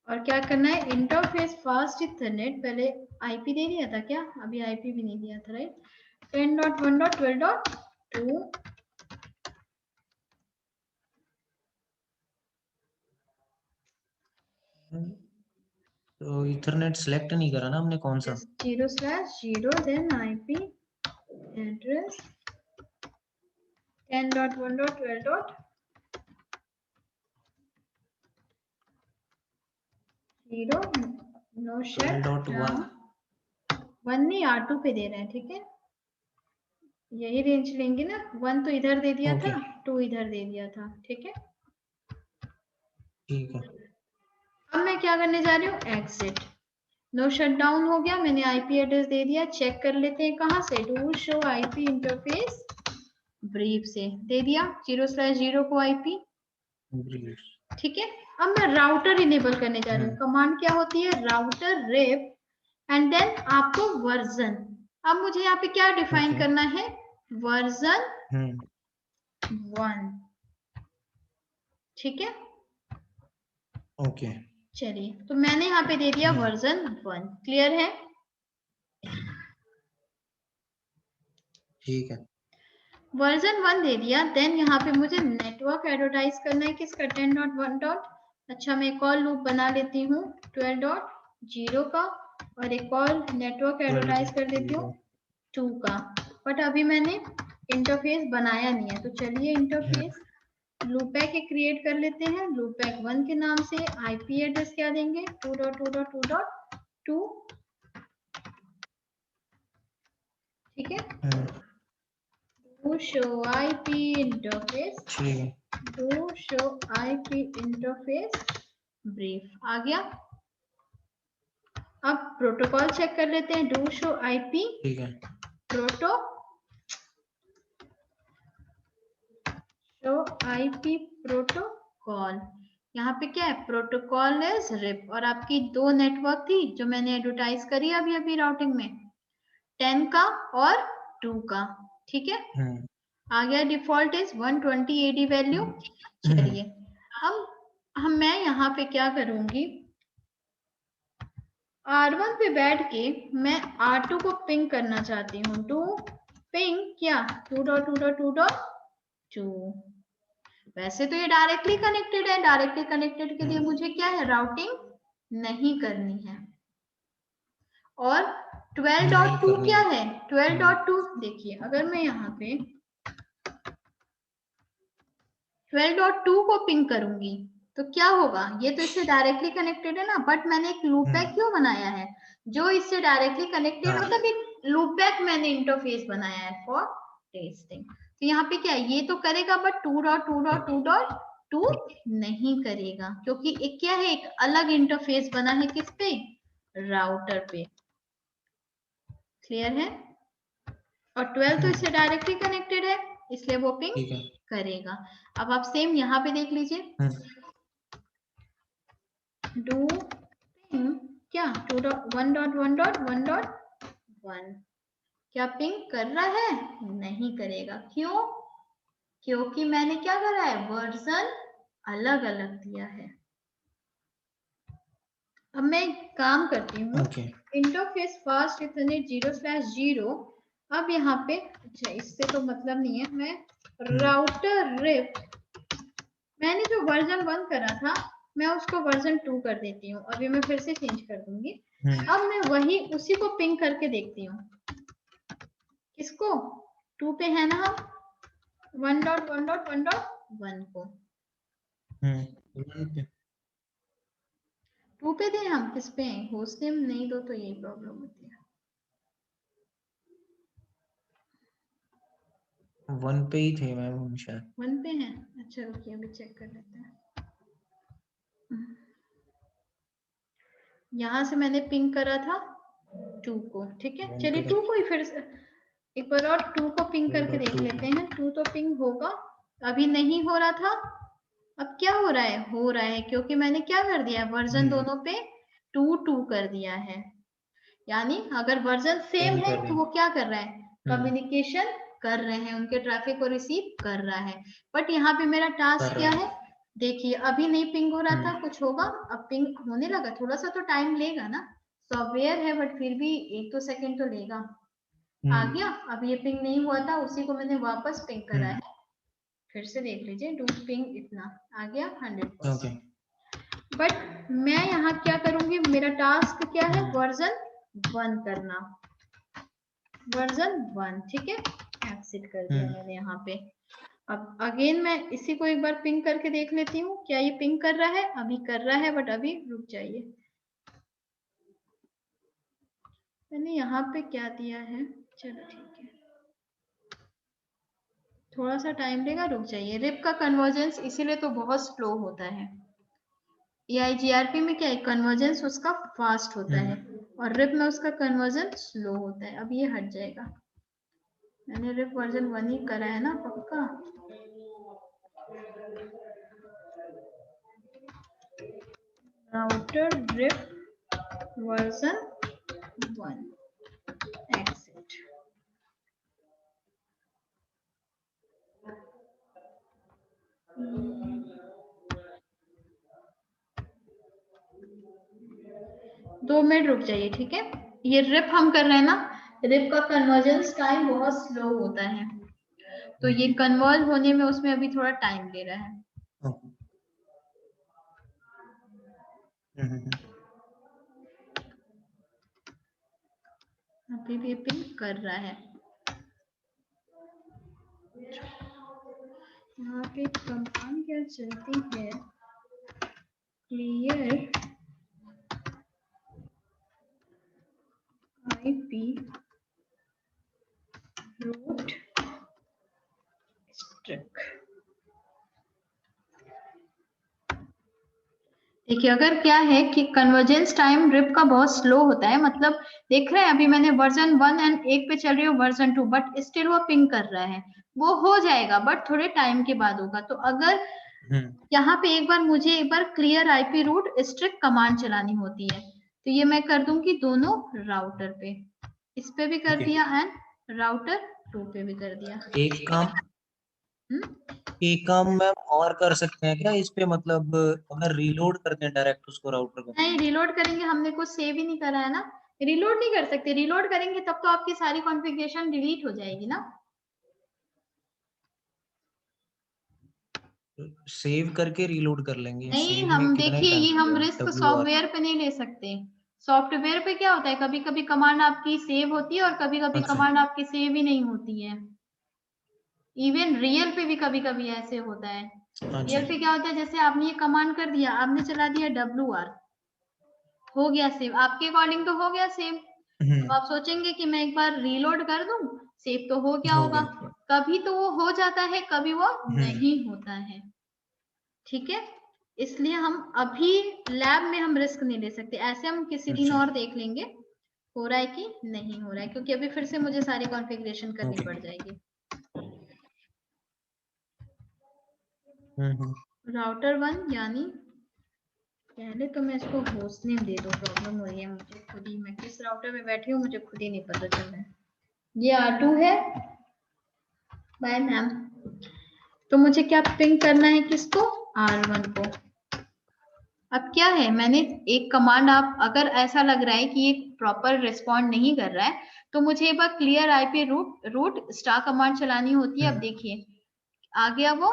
और क्या करना है, इंटरफेस फास्ट इथरनेट। पहले आईपी दे दिया था क्या, अभी आईपी भी नहीं दिया था, राइट। 10.1.12.2 तो इथरनेट सेलेक्ट नहीं करा ना हमने, कौन सा? 0/0 then IP address 10.1.12.0 no shut 12.1 1 नहीं, R2 पे दे रहे हैं, ठीक है, यही रेंज लेंगे ना। 1 तो इधर दे दिया था, 2 इधर दे दिया था, ठीक है। ठीक है। अब मैं क्या करने जा रही हूँ, एग्जिट। नो शटडाउन हो गया, मैंने आईपी एड्रेस दे दिया। चेक कर लेते हैं कहाँ से, do show IP interface brief से दे दिया 0/0 को आईपी, ठीक है। अब मैं राउटर इनेबल करने जा रही हूँ। कमांड क्या होती है, राउटर रेप एंड देन आपको वर्जन। अब मुझे यहाँ पे क्या डिफाइन करना है, वर्जन 1, ठीक है। ओके, चलिए, तो मैंने यहाँ पे दे दिया वर्जन 1, क्लियर है। ठीक है। वर्जन 1 दे दिया, देन यहाँ पे मुझे नेटवर्क एडवर्टाइज करना है किसका, 10.1. अच्छा, मैं एक और लूप बना लेती हूँ 12.0 का, और एक और नेटवर्क एडवर्टाइज कर देती हूँ 2 का। बट अभी मैंने इंटरफेस बनाया नहीं है, तो चलिए इंटरफेस लूपैक क्रिएट कर लेते हैं। लूपैक 1 के नाम से आईपी एड्रेस क्या देंगे, 2.2.2.2, ठीक है। Do show IP interface, do show IP interface brief आ गया। अब प्रोटोकॉल चेक कर लेते हैं, do show IP, ठीक है। show IP protocol. यहाँ पे क्या है, प्रोटोकॉल इज रिप, और आपकी 2 नेटवर्क थी जो मैंने एडवर्टाइज करी अभी अभी राउटिंग में, 10 का और 2 का, ठीक है। आ गया डिफॉल्ट इज 120 एडी वैल्यू। चलिए, अब मैं यहाँ पे क्या करूंगी, R1 पे बैठ के मैं R2 को पिंग करना चाहती हूँ। डू पिंग क्या, 2.2.2.2। वैसे तो ये डायरेक्टली कनेक्टेड है, डायरेक्टली कनेक्टेड के लिए मुझे क्या है, राउटिंग नहीं करनी है। और 12.2 क्या है, 12.2 देखिए, अगर मैं यहाँ पे 12.2 को पिंग करूंगी तो क्या होगा, ये तो इससे डायरेक्टली कनेक्टेड है ना, बट मैंने एक लूपबैक क्यों बनाया है, जो इससे डायरेक्टली कनेक्टेड मतलब एक लूपबैक मैंने इंटरफेस बनाया है फॉर टेस्टिंग। तो यहाँ पे क्या है, ये तो करेगा बट 2.2.2.2 नहीं करेगा, क्योंकि एक क्या है, एक अलग इंटरफेस बना है किस पे, राउटर पे, क्लियर है। और 12 तो इससे डायरेक्टली कनेक्टेड है, इसलिए वो पिंग करेगा। अब आप सेम यहाँ पे देख लीजिए, डू पिंग क्या, 1.1.1.1 क्या पिंग कर रहा है, नहीं करेगा, क्यों, क्योंकि मैंने क्या करा है, वर्जन अलग अलग दिया है। अब मैं काम करती हूँ, इंटरफेस फास्ट इथरनेट 0/0। अब यहाँ पे, अच्छा इससे तो मतलब नहीं है, मैं राउटर रिप, मैंने जो वर्जन 1 करा था मैं उसको वर्जन 2 कर देती हूँ, अभी मैं फिर से चेंज कर दूंगी। अब मैं वही उसी को पिंग करके देखती हूँ, किसको, 2 पे है ना हम, 1.1.1.1 को 2 पे थे हम, किस पे हैं, होस्ट नेम नहीं दो तो यही प्रॉब्लम होती है। 1 पे ही थे मैम, शायद 1 पे हैं, अच्छा रुकिए अभी चेक कर लेते हैं। यहाँ से मैंने पिंग करा था 2 को, ठीक है। चलिए 2 को ही फिर से एक बार और 2 को पिंग करके देख लेते हैं, 2 तो पिंग होगा, अभी नहीं हो रहा था, अब क्या हो रहा है, हो रहा है, क्योंकि मैंने क्या कर दिया, वर्जन दोनों पे 2.2 कर दिया है। यानी अगर वर्जन सेम है तो वो क्या कर रहा है, कम्युनिकेशन कर रहे हैं, उनके ट्रैफिक को रिसीव कर रहा है। बट यहाँ पे मेरा टास्क क्या है, देखिए अभी नहीं पिंग हो रहा था, कुछ होगा, अब पिंग होने लगा, थोड़ा सा तो टाइम लेगा ना, सॉफ्टवेयर है बट फिर भी 1-2 सेकंड तो लेगा। आ गया, अब ये पिंग नहीं हुआ था, उसी को मैंने वापस पिंग करा है, फिर से देख लीजिए, डू पिंग इतना आ गया 100%। बट मैं यहाँ क्या करूंगी, मेरा टास्क क्या है, वर्जन 1 करना, वर्जन 1, ठीक है, एक्सिट कर दिया मैंने यहाँ पे। अब अगेन मैं इसी को एक बार पिंग करके देख लेती हूँ, क्या ये पिंग कर रहा है, अभी कर रहा है, बट अभी रुक जाइए, मैंने यहाँ पे क्या दिया है, चलो ठीक है, थोड़ा सा टाइम लेगा, रुक जाइए। रिप का कन्वर्जेंस इसीलिए तो बहुत स्लो होता है, EIGRP में क्या है, कन्वर्जेंस उसका फास्ट होता है, और रिप में उसका कन्वर्जन स्लो होता है। अब ये हट जाएगा, मैंने रिप वर्जन 1 ही करा है ना पक्का। Router rip version 1, exit. दो मिनट रुक जाइए, ठीक है, ये रिप हम कर रहे हैं ना, रिप का कन्वर्जेंस टाइम बहुत स्लो होता है, तो ये कन्वर्ज होने में उसमें अभी थोड़ा टाइम ले रहा है। अभी भी पिंग कर रहा है, यहाँ पे कमांड क्या चलती है, क्लियर IP रूट स्ट्रिक। देखिए अगर क्या है कि कन्वर्जेंस टाइम रिप का बहुत स्लो होता है, मतलब देख रहे हैं अभी मैंने वर्जन 1 एंड 1 पे चल रही हूँ, वर्जन 2, बट स्टिल वो पिंग कर रहा है, वो हो जाएगा बट थोड़े टाइम के बाद होगा। तो अगर यहाँ पे एक बार clear IP route strict command चलानी होती है, तो ये मैं कर दूंगी दोनों राउटर पे, इस पे भी कर दिया एंड राउटर 2 पे भी कर दिया। एक काम मैम और कर सकते हैं क्या इस पे, मतलब अगर रीलोड करते हैं डायरेक्ट उसको राउटर को? नहीं, रीलोड करेंगे, हमने कुछ सेव ही नहीं करा है ना, रीलोड नहीं कर सकते, रीलोड करेंगे तब तो आपकी सारी कॉन्फ़िगरेशन डिलीट हो जाएगी ना। सेव करके रीलोड कर लेंगे, नहीं, सेव में हम कितना ही देखिए टाइम ये हम लगेगा? रिस्क WR सॉफ्टवेयर पे नहीं ले सकते, सॉफ्टवेयर पे क्या होता है, कभी कभी कमांड आपकी सेव होती है और कभी कभी कमांड आपकी सेव ही नहीं होती है, इवन रियल पे भी कभी कभी ऐसे होता है। रियल पे क्या होता है, जैसे आपने ये कमांड कर दिया, आपने चला दिया WR, हो गया सेव, आपके अकॉर्डिंग तो हो गया सेव, तो आप सोचेंगे कि मैं एक बार रीलोड कर दूं, सेव तो हो गया होगा, कभी तो वो हो जाता है, कभी वो नहीं होता है, ठीक है, इसलिए हम अभी लैब में हम रिस्क नहीं ले सकते, ऐसे हम किसी दिन और देख लेंगे हो रहा है कि नहीं हो रहा है, क्योंकि अभी फिर से मुझे सारी कॉन्फ़िगरेशन करनी पड़ जाएगी। राउटर 1 यानी पहले तो मैं इसको होस्ट नेम दे दूं, प्रॉब्लम हो रही है मुझे खुद ही, मैं किस राउटर में बैठी हूँ मुझे खुद ही नहीं पता चल रहा है। ये R2 है, बाय मैम। तो मुझे क्या पिंग करना है, किसको, R1 को। अब क्या है, मैंने एक कमांड, आप अगर ऐसा लग रहा है कि ये प्रॉपर रिस्पॉन्ड नहीं कर रहा है, तो मुझे एक बार clear IP route star command चलानी होती है। अब देखिए आ गया वो,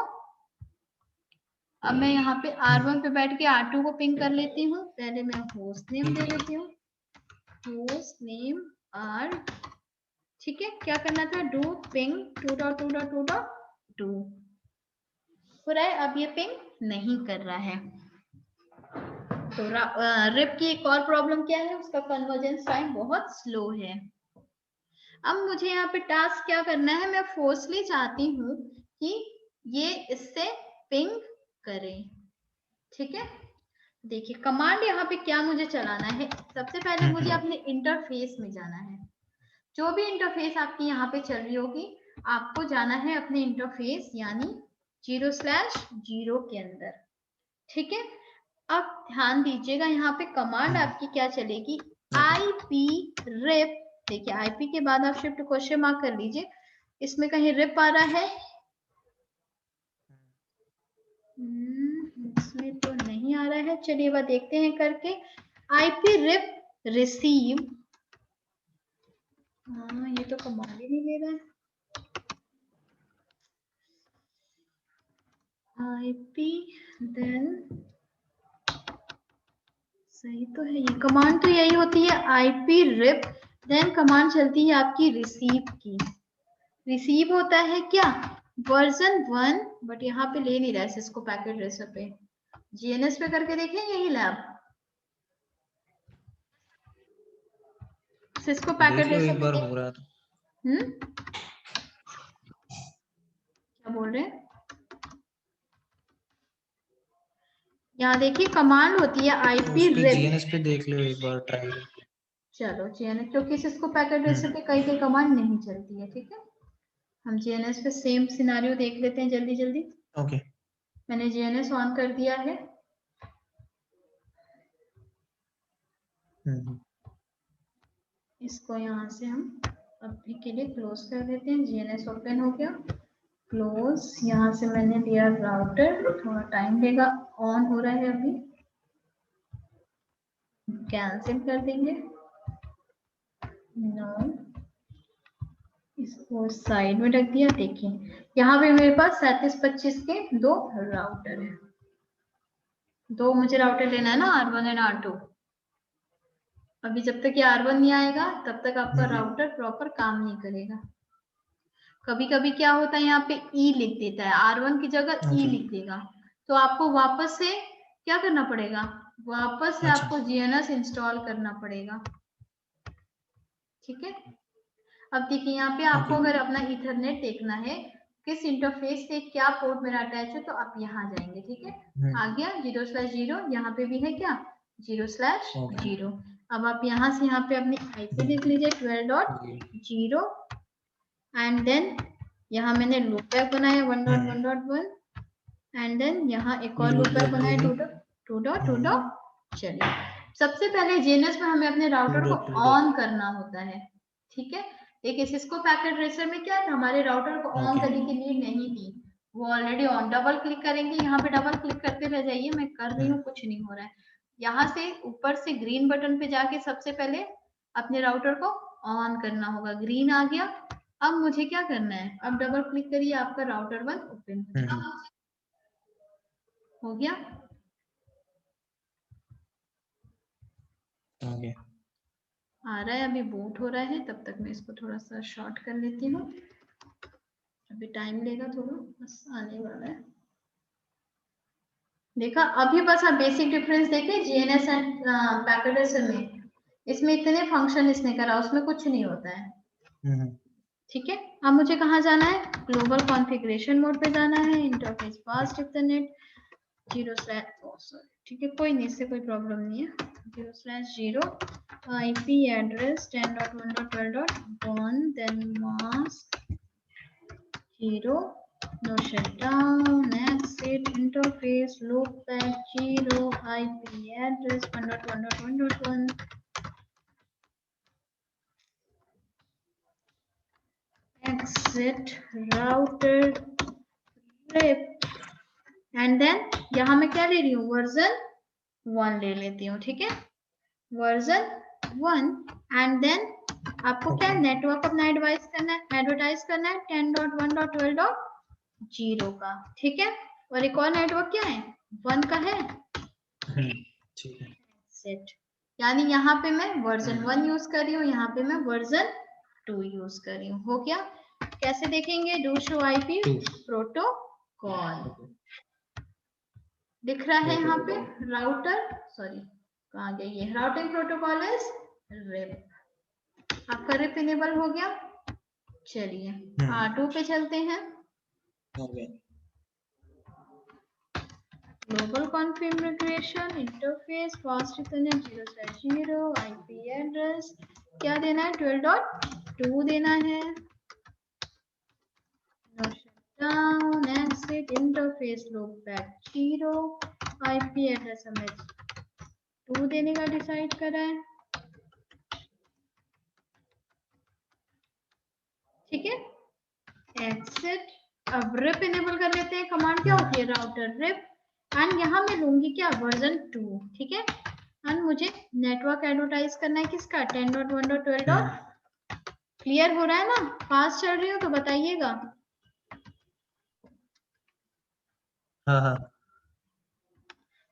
अब मैं यहाँ पे R1 पे बैठ के R2 को पिंग कर लेती हूँ, पहले मैं होस्ट नेम दे देती हूँ, होस्ट नेम R, ठीक है, क्या करना था, डू पिंग 2.2.2.2 हो रहा है, अब ये पिंग नहीं कर रहा है। तो रिप की एक और प्रॉब्लम क्या है, उसका कन्वर्जेंस टाइम बहुत स्लो है। अब मुझे यहाँ पे टास्क क्या करना है, मैं फोर्सली चाहती हूँ कि ये इससे पिंग करे, ठीक है। देखिए कमांड यहाँ पे क्या मुझे चलाना है, सबसे पहले मुझे अपने इंटरफेस में जाना है, जो भी इंटरफेस आपकी यहाँ पे चल रही होगी, आपको जाना है अपने इंटरफेस यानी 0/0 के अंदर, ठीक है। अब ध्यान दीजिएगा यहाँ पे कमांड आपकी क्या चलेगी, IP रिप, देखिए IP के बाद आप शिफ्ट क्वेश्चन मार्क कर लीजिए, इसमें कहीं रिप आ रहा है? इसमें तो नहीं आ रहा है। चलिए वह देखते हैं करके। IP रिप रिसीव, हाँ ये तो कमांड ही नहीं ले रहा है। IP देन सही तो है, ये कमांड तो यही होती है IP रिप, देन कमांड चलती है आपकी रिसीव की। रिसीव होता है क्या? वर्जन 1, बट यहाँ पे ले नहीं रहा है सिस्को पैकेट रेसर पे। GNS पे करके देखें यही लैब, सिस्को पैकेट देख लो रेसर एक पे बार देख। हो रहा है तो। क्या बोल रहे हैं? यहाँ देखिए कमांड होती है IP उस पे रिप। जीएनएस पे देख लो एक बार ट्राई करके। चलो GNS, क्योंकि सिस्को पैकेट रेसर पे कई कई कमांड नहीं चलती है, ठीक है। हम GNS पे सेम सिनारियो देख लेते हैं जल्दी जल्दी। ओके। मैंने GNS ऑन कर दिया है। इसको यहाँ से हम अभी के लिए क्लोज कर देते हैं। GNS ओपन हो गया, क्लोज। यहाँ से मैंने दिया राउटर, थोड़ा टाइम लेगा, ऑन हो रहा है अभी, कैंसिल कर देंगे। नो, इसको साइड में रख दिया। देखिए यहाँ पे मेरे पास 3725 के 2 राउटर है। 2 मुझे राउटर लेना है ना, R1 एंड R2। अभी जब तक ये R1 नहीं आएगा तब तक आपका राउटर प्रॉपर काम नहीं करेगा। कभी कभी क्या होता है यहाँ पे E लिख देता है, R1 की जगह E लिख देगा, तो आपको वापस से क्या करना पड़ेगा? वापस से आपको GNS इंस्टॉल करना पड़ेगा, ठीक है। अब देखिए यहाँ पे आपको अगर अपना इथरनेट देखना है, किस इंटरफेस से क्या पोर्ट मेरा अटैच है, तो आप यहाँ जाएंगे, ठीक है। आ गया 0/0, यहाँ पे भी है क्या 0/0। अब आप यहाँ से यहाँ पे अपनी IP लिख लीजिए 12.0 एंड देन यहाँ मैंने लूप बैक बनाया 1.1.1 एंड देन यहाँ एक और लूप बैक बनाया 2.2. चलिए सबसे पहले GNS में हमें अपने राउटर को ऑन करना होता है, ठीक है। देखिए सिस्को पैकेट रेसर में क्या था, हमारे राउटर को ऑन करने के लिए नहीं थी, वो ऑलरेडी ऑन। डबल क्लिक करेंगे, यहाँ पे डबल क्लिक करते रह जाइए, मैं कर रही हूँ, कुछ नहीं हो रहा है। यहाँ से ऊपर से ग्रीन बटन पे जाके सबसे पहले अपने राउटर को ऑन करना होगा। ग्रीन आ गया, अब मुझे क्या करना है, अब डबल क्लिक करिए, आपका राउटर 1 ओपन हो गया। आ रहा है, अभी बूट हो रहा है, तब तक मैं इसको थोड़ा सा शॉर्ट कर लेती हूँ, अभी टाइम लेगा थोड़ा, बस आने वाला है। देखा, अभी बस आप बेसिक डिफरेंस देखें GNS एंड पैकेट रेसर में, इसमें इतने फंक्शन इसने करा, उसमें कुछ नहीं होता है, ठीक है। अब मुझे कहाँ जाना है, ग्लोबल कॉन्फ़िगरेशन मोड पे जाना है, इंटरफेस फास्ट इथरनेट 0/, ठीक है, कोई नहीं, इससे कोई प्रॉब्लम नहीं है। 0/0 IP address 10.1.12.1 then mask 0 no shutdown exit interface loopback 0 IP address 1.1.1.1 exit router rip and then यहाँ मैं क्या ले रही हूँ, वर्जन 1 ले लेती हूँ, ठीक है, वर्जन 1 एंड देन आपको क्या नेटवर्क अपना एडवर्टाइज करना है 10.1.12.0 का, ठीक है। और एक और नेटवर्क क्या है 1 का है, ठीक है। सेट, यानी यहाँ पे मैं वर्जन 1 यूज कर रही हूँ, यहाँ पे मैं वर्जन 2 यूज कर रही हूँ। हो गया, कैसे देखेंगे, डू शो IP प्रोटोकॉल दिख रहा है यहाँ पे, राउटर सॉरी कहाँ गई ये, राउटिंग प्रोटोकॉल इज रिप, आपका रिप इनेबल हो गया। चलिए R2 पे चलते हैं, global configuration interface fast Ethernet 0/0 IP address क्या देना है 12.2 देना है, no shutdown exit interface loopback 0 IP address हमें 2 देने का डिसाइड करा है। ठीक है, एक्सिट। अब रिप इनेबल कर लेते हैं, कमांड क्या होती है, राउटर रिप, एंड यहाँ मैं लूंगी क्या, वर्जन 2, ठीक है। एंड मुझे नेटवर्क एडवर्टाइज करना है किसका, 10.1.12. क्लियर हो रहा है ना, फास्ट चल रही हो तो बताइएगा। हाँ हाँ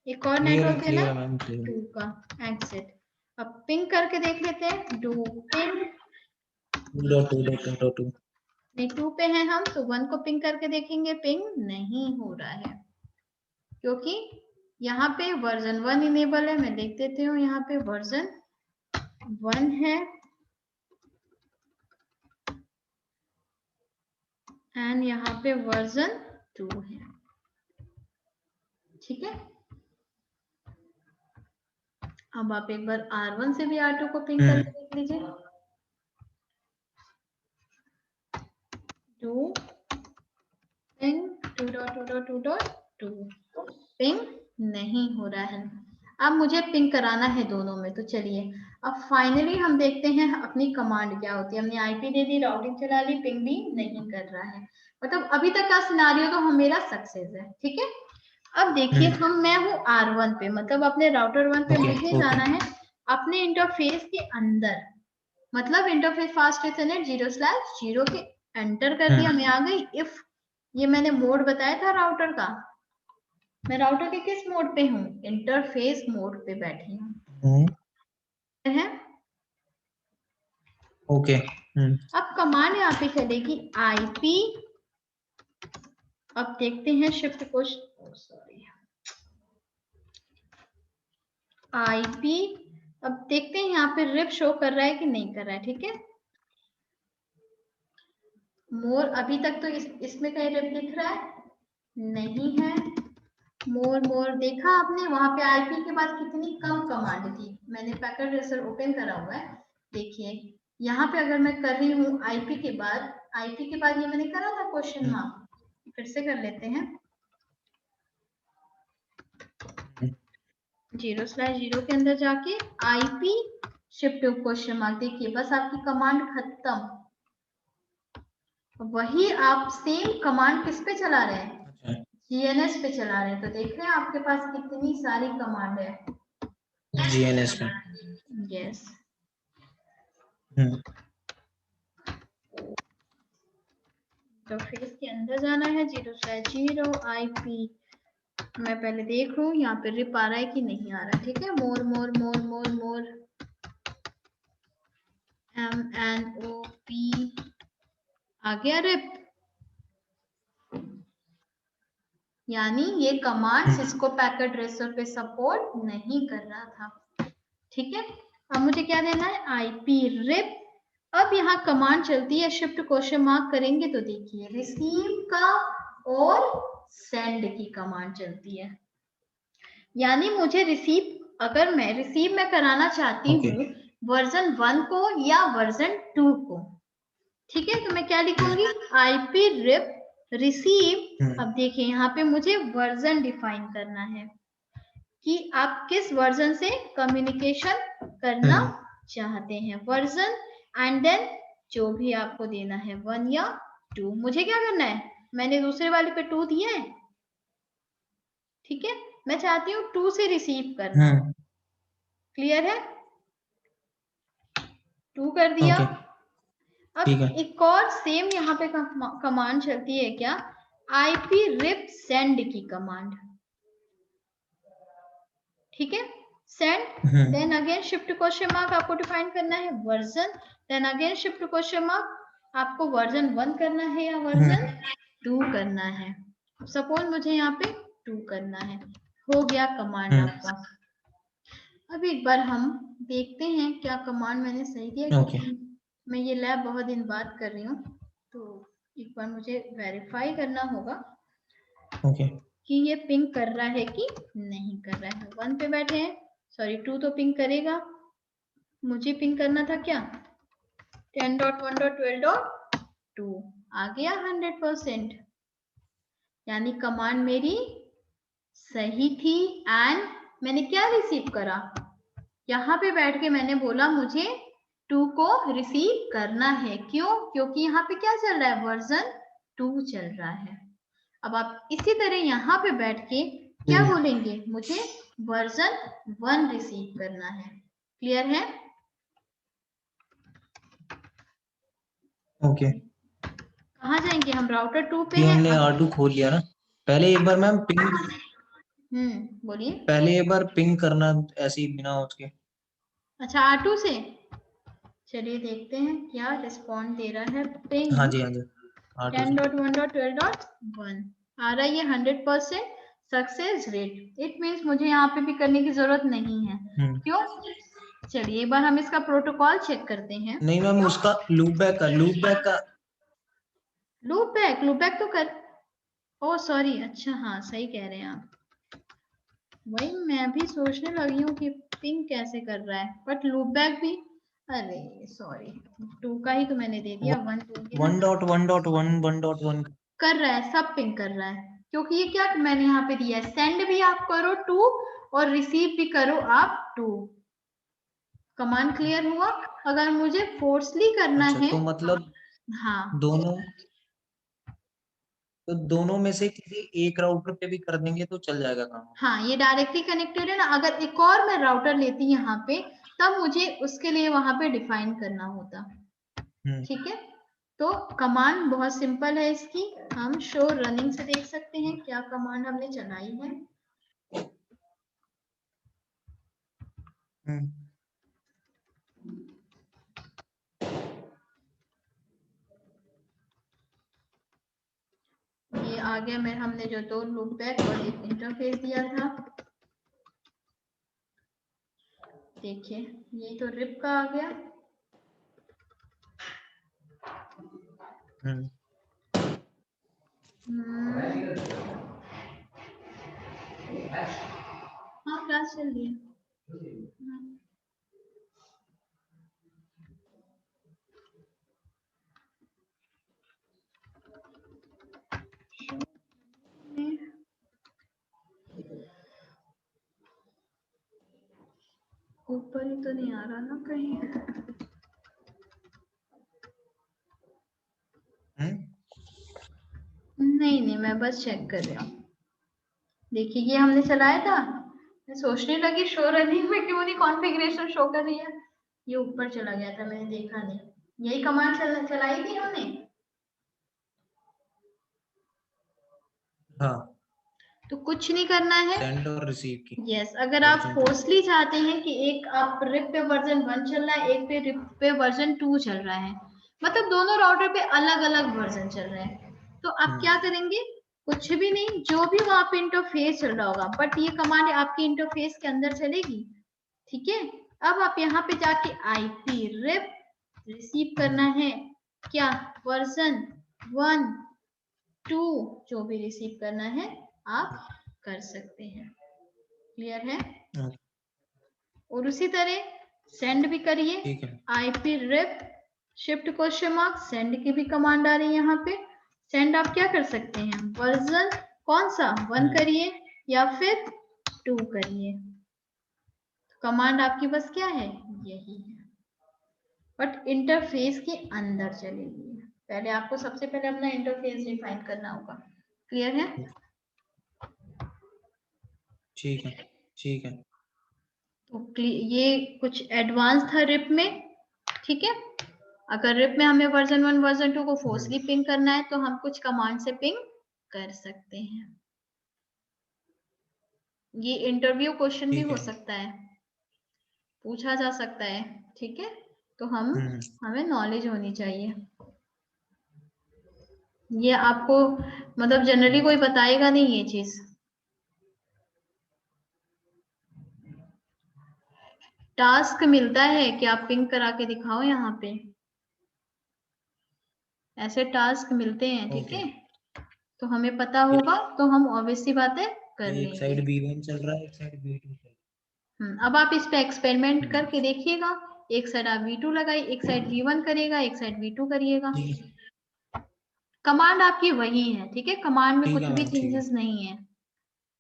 एक और क्लियर है, नेटवर्क देना क्लियर है है मैम, क्लियर 2 का, एक्सिट। अब पिंग करके देख लेते हैं, डू पिंग, 2.2.2.2 नहीं 2 पे हैं हम, तो 1 को पिंग करके देखेंगे, पिंग नहीं हो रहा है क्योंकि यहाँ पे वर्जन 1 इनेबल है। मैं देख देती हूँ, यहाँ पे वर्जन 1 है एंड यहाँ पे वर्जन 2 है, ठीक है। अब आप एक बार R1 से भी R2 को पिंग करके देख लीजिए, 2 पिंग 2.2.2.2 पिंग नहीं हो रहा है। अब मुझे पिंग कराना है दोनों में, तो चलिए अब फाइनली हम देखते हैं अपनी कमांड क्या होती है। हमने आईपी दे दी, राउटिंग चला ली, पिंग भी नहीं कर रहा है, मतलब अभी तक का सिनारियो तो हम मेरा सक्सेस है, ठीक है। अब देखिए मैं हूँ R1 पे, मतलब अपने राउटर 1 पे मुझे जाना है अपने इंटरफेस के अंदर, मतलब इंटरफेस फास्ट इथरनेट 0/0 के एंटर कर दिया, मैं आ गई। इफ ये मैंने मोड बताया था राउटर का, मैं राउटर के किस मोड पे हूँ, इंटरफेस मोड पे बैठी हूँ, है। ओके। अब कमांड यहाँ पे चलेगी आईपी, अब देखते हैं शिफ्ट को, सॉरी आईपी, अब देखते हैं यहाँ पे रिप शो कर रहा है कि नहीं कर रहा है, ठीक है। मोर अभी तक तो इसमें कहीं रिप दिख रहा है नहीं है। मोर मोर देखा आपने, वहां पे आईपी के बाद कितनी कम कमांड थी, मैंने पैकेट ट्रेसर ओपन करा हुआ है, देखिए यहाँ पे अगर मैं कर रही हूँ आईपी के बाद ये मैंने करा था क्वेश्चन मार्क, फिर से कर लेते हैं, 0/0 के अंदर जाके IP shift to question mark, देखिए बस आपकी कमांड खत्म। वही आप सेम कमांड किस पे चला रहे हैं, जीएनएस पे चला रहे हैं, तो देख रहे हैं आपके पास कितनी सारी कमांड है जीएनएस में। यस। तो फेस के अंदर जाना है, 0/0 आईपी, मैं पहले देख लूं यहाँ पे रिप आ रहा है कि नहीं आ रहा है, ठीक है। मोर मोर मोर मोर मोर MNOP आ गया रिप, यानी ये कमांड सिस्को पैकेट ट्रेसर पे सपोर्ट नहीं कर रहा था, ठीक है। अब मुझे क्या देना है, आईपी रिप। अब यहाँ कमांड चलती है शिफ्ट क्वेश्चन मार्क करेंगे तो देखिए रिसीव का और सेंड की कमांड चलती है, यानी मुझे रिसीव, अगर मैं रिसीव में कराना चाहती हूँ वर्जन 1 को या वर्जन 2 को, ठीक है, तो मैं क्या लिखूंगी, आईपी रिप रिसीव। अब देखिए यहाँ पे मुझे वर्जन डिफाइन करना है कि आप किस वर्जन से कम्युनिकेशन करना चाहते हैं, वर्जन एंड देन जो भी आपको देना है 1 या 2। मुझे क्या करना है, मैंने दूसरे वाले पे 2 दिया है, ठीक है, मैं चाहती हूँ 2 से रिसीव करना, क्लियर है, 2 कर दिया। अब एक और सेम यहाँ पे कमांड चलती है क्या, आईपी रिप सेंड की कमांड, ठीक है, send, then again shift question mark आपको डिफाइन करना है version, then again shift question mark आपको वर्जन 1 करना है या वर्जन 2 करना है। सपोज मुझे यहाँ पे 2 करना है, हो गया कमांड आपका। अब एक बार हम देखते हैं क्या कमांड मैंने सही दिया, मैं ये लैब बहुत दिन बाद कर रही हूँ, तो एक बार मुझे वेरीफाई करना होगा कि ये पिंग कर रहा है कि नहीं कर रहा है। 1 पे बैठे हैं, सॉरी 2 तो पिंग करेगा, मुझे पिंग करना था क्या, 10.1.12.2 आ गया 100%, यानी कमांड मेरी सही थी। एंड मैंने क्या रिसीव करा, यहाँ पे बैठ के मैंने बोला मुझे 2 को रिसीव करना है। क्यों? क्योंकि यहाँ पे क्या चल रहा है, वर्जन 2 चल रहा है। अब आप इसी तरह यहाँ पे बैठ के क्या बोलेंगे, मुझे वर्जन 1 रिसीव करना है। क्लियर है? ओके, कहाँ जाएंगे हम? राउटर 2 पे ये हैं। हमने R2 खोल लिया ना। पहले एक बार मैम पिंग, बोलिए। पहले एक बार पिंग करना ऐसे ही बिना उसके। अच्छा, R2 से चलिए देखते हैं क्या रिस्पॉन्ड दे रहा है। पिंग हाँ जी, हाँ जी, R2 से 10.1.12.1 आ रहा है। ये 100% सक्सेस रेट। इट मीन्स मुझे यहाँ पे भी करने की जरूरत नहीं है। क्यों? चलिए एक बार हम इसका प्रोटोकॉल चेक करते हैं। नहीं मैम, उसका लूप बैक का लूप बैक तो कर, ओ सॉरी, अच्छा हाँ सही कह रहे हैं आप। वही मैं भी सोचने लगी हूँ कि पिंग कैसे कर रहा है, बट लूप बैक भी, अरे सॉरी 2 का ही तो मैंने दे दिया, 1 2 की ना 1.1.1 कर रहा है, सब पिंग कर रहा है। क्योंकि ये क्या मैंने यहाँ पे दिया है, सेंड भी आप करो 2 और रिसीव भी करो आप 2। कमांड क्लियर हुआ? अगर मुझे फोर्सली करना अच्छा, है, तो मतलब हाँ दोनों में से किसी एक राउटर पे भी कर देंगे तो चल जाएगा काम। हाँ, ये डायरेक्टली कनेक्टेड है ना। अगर एक और मैं राउटर लेती यहाँ पे, तब मुझे उसके लिए वहां पे डिफाइन करना होता। ठीक है, तो कमांड बहुत सिंपल है इसकी। हम शो रनिंग से देख सकते हैं क्या कमांड हमने चलाई है। ये आ गया मैं, हमने जो 2 लूप बैक और एक इंटरफेस दिया था। देखिए ये तो रिप का आ गया। हाँ क्लास चल रही है। ऊपर ही तो नहीं आ रहा ना कहीं। नहीं मैं बस चेक कर रही हूँ। देखिए ये हमने चलाया था, मैं सोचने लगी शो रनिंग में क्यों नहीं कॉन्फ़िगरेशन शो कर रही है। ये ऊपर चला गया था, मैंने देखा नहीं। यही कमांड चलाई थी हमने। हाँ, तो कुछ नहीं करना है, सेंड और रिसीव की। यस अगर आप फोर्सली चाहते हैं कि एक आप रिप पे वर्जन 1 चल रहा है, एक पे रिप पे वर्जन 2 चल रहा है, मतलब दोनों राउटर पे अलग अलग वर्जन चल रहे हैं, तो आप क्या करेंगे? कुछ भी नहीं, जो भी वहां पे इंटरफेस चल रहा होगा, बट ये कमांड आपके इंटरफेस के अंदर चलेगी। ठीक है, अब आप यहाँ पे जाके आईपी रिप रिसीव करना है, क्या वर्जन 1 2 जो भी रिसीव करना है आप कर सकते हैं। क्लियर है? और उसी तरह सेंड भी करिए। ठीक है, IP rip shift question mark send की भी कमांड आ रही है यहाँ पे। सेंड आप क्या कर सकते हैं, वर्जन कौन सा 1 करिए या फिर 2 करिए। कमांड आपकी बस क्या है, यही है, बट इंटरफेस के अंदर चलेगी। पहले आपको सबसे पहले अपना इंटरफेस डिफाइन करना होगा। क्लियर है? ठीक है, ठीक है। तो ये कुछ एडवांस था रिप में। ठीक है, अगर रिप में हमें वर्जन 1 वर्जन 2 को फोर्सली पिंग करना है तो हम कुछ कमांड से पिंग कर सकते हैं। ये इंटरव्यू क्वेश्चन भी हो सकता है, पूछा जा सकता है। ठीक है, तो हमें नॉलेज होनी चाहिए। ये आपको मतलब जनरली कोई बताएगा नहीं ये चीज। टास्क मिलता है कि आप पिंग करा के दिखाओ, यहाँ पे ऐसे टास्क मिलते हैं। ठीक है, तो हमें पता होगा तो हम ऑब्वियसली बातें कर लेंगे। एक साइड B1 चल रहा है, एक साइड B2 चल रहा है। अब आप इस पे एक्सपेरिमेंट करके देखिएगा। एक साइड आप V2 लगाइए, एक साइड V1 करेगा, एक साइड V2 करिएगा। कमांड आपकी वही है। ठीक है, कमांड में कुछ भी चेंजेस नहीं है।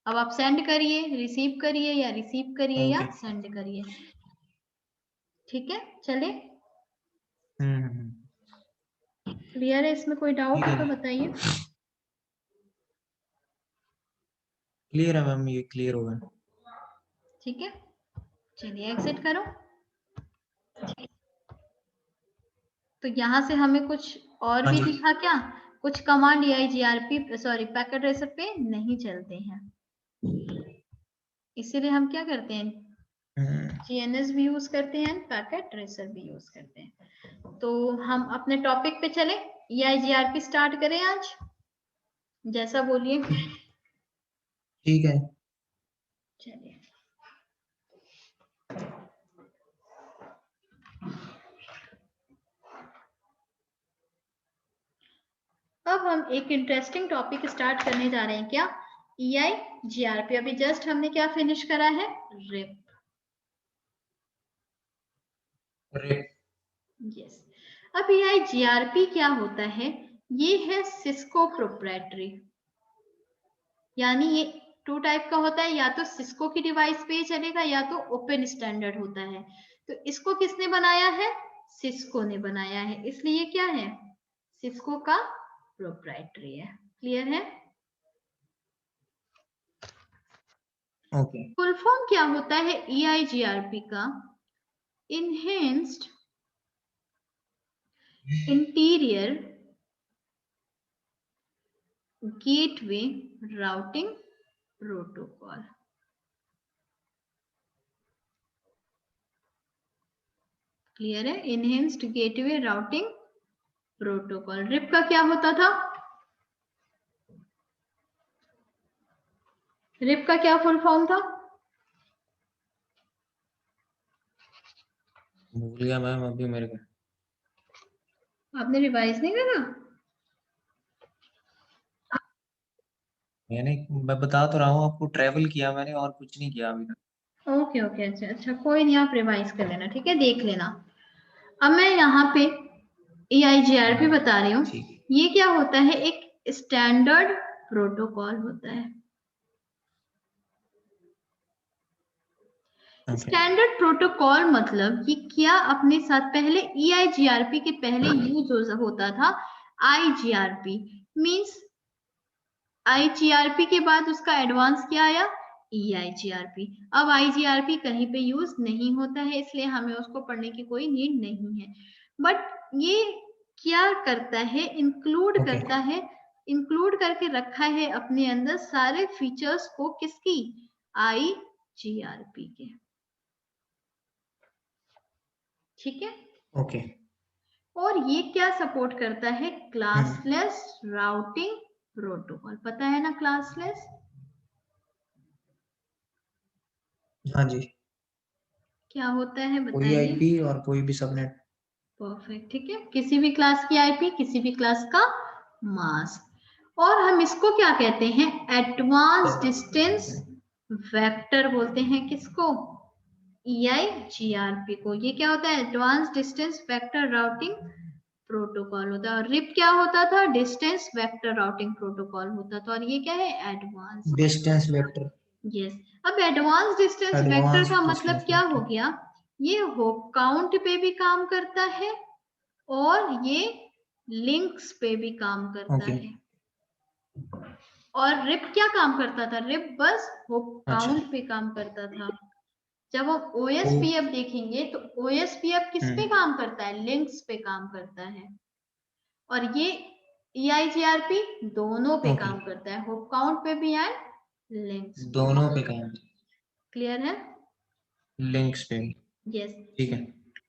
अब आप सेंड करिए, रिसीव करिए या रिसीव करिए या सेंड करिए। ठीक है, चलिए क्लियर है? इसमें कोई डाउट ठीक हो है, तो बताइए। क्लियर है मैम, ये क्लियर हो गया। ठीक है, चलिए एग्जिट करो। तो यहाँ से हमें कुछ और हाँ भी जी। दिखा क्या? कुछ command EIGRP sorry packet tracer पे नहीं चलते हैं, इसीलिए हम क्या करते हैं, GNS भी यूज करते हैं, पैकेट ट्रेसर भी यूज करते हैं। तो हम अपने टॉपिक पे चले, EIGRP स्टार्ट करें आज, जैसा बोलिए। ठीक है। चलिए, अब हम एक इंटरेस्टिंग टॉपिक स्टार्ट करने जा रहे हैं। क्या? EIGRP। अभी जस्ट हमने क्या फिनिश करा है? रिप। यस। अब EIGRP क्या होता है? ये है सिस्को प्रोप्राइटरी, यानी ये 2 टाइप का होता है, या तो सिस्को की डिवाइस पे चलेगा या तो ओपन स्टैंडर्ड होता है। तो इसको किसने बनाया है? सिस्को ने बनाया है, इसलिए क्या है? सिस्को का प्रोप्राइटरी है। क्लियर है? ओके। फुल फॉर्म क्या होता है EIGRP का? Enhanced interior gateway routing protocol. Clear है? Enhanced gateway routing protocol. RIP का क्या होता था? रिप का क्या फुल फॉर्म था? भूल गया मैम अभी मेरे को। आपने रिवाइज नहीं करा? मैं बता तो रहा हूँ आपको, ट्रेवल किया मैंने और कुछ नहीं किया अभी तक। ओके ओके, अच्छा अच्छा, कोई नहीं, आप रिवाइज कर लेना, ठीक है, देख लेना। अब मैं यहाँ पे EIGRP बता रही हूँ। ठीक ये क्या होता है? एक स्टैंडर्ड प्रोटोकॉल होता है। है। स्टैंडर्ड प्रोटोकॉल मतलब कि क्या अपने साथ पहले EIGRP के पहले यूज होता था IGRP, मींस IGRP के बाद उसका एडवांस क्या आया? EIGRP। अब IGRP कहीं पे यूज नहीं होता है, इसलिए हमें उसको पढ़ने की कोई नीड नहीं है। बट ये क्या करता है? Include okay. करता है, इंक्लूड करके रखा है अपने अंदर सारे फीचर्स को, किसकी? IGRP के। ठीक है। ओके। और ये क्या सपोर्ट करता है? Classless routing protocol. पता है ना क्लासलेस? हाँ जी। क्या होता है कोई बताइए। आईपी और कोई भी सबनेट। परफेक्ट, ठीक है, किसी भी क्लास की आईपी, किसी भी क्लास का मास्क। और हम इसको क्या कहते हैं? एडवांस डिस्टेंस वेक्टर बोलते हैं। किसको? EIGRP को। ये क्या होता है? Advance distance vector routing protocol होता है। और रिप क्या होता था? डिस्टेंस वेक्टर राउटिंग प्रोटोकॉल होता था। और ये क्या है? एडवांस। Distance vector. यस। अब एडवांस डिस्टेंस वेक्टर एडवांस का मतलब डिस्टेंस क्या हो वेक्टर। गया? ये होप काउंट पे भी काम करता है और ये लिंक्स पे भी काम करता ओके। है। और रिप क्या काम करता था? रिप बस होप अच्छा। काउंट पे काम करता था। जब हम ओ। OSPF देखेंगे तो OSPF किस पे काम करता है? लिंक्स पे काम करता है। और ये EIGRP दोनों पे ओके। काम करता है, होप काउंट पे भी एंड लिंक्स पे दोनों पे भी। काम। क्लियर है? लिंक्स पे। यस। ठीक है।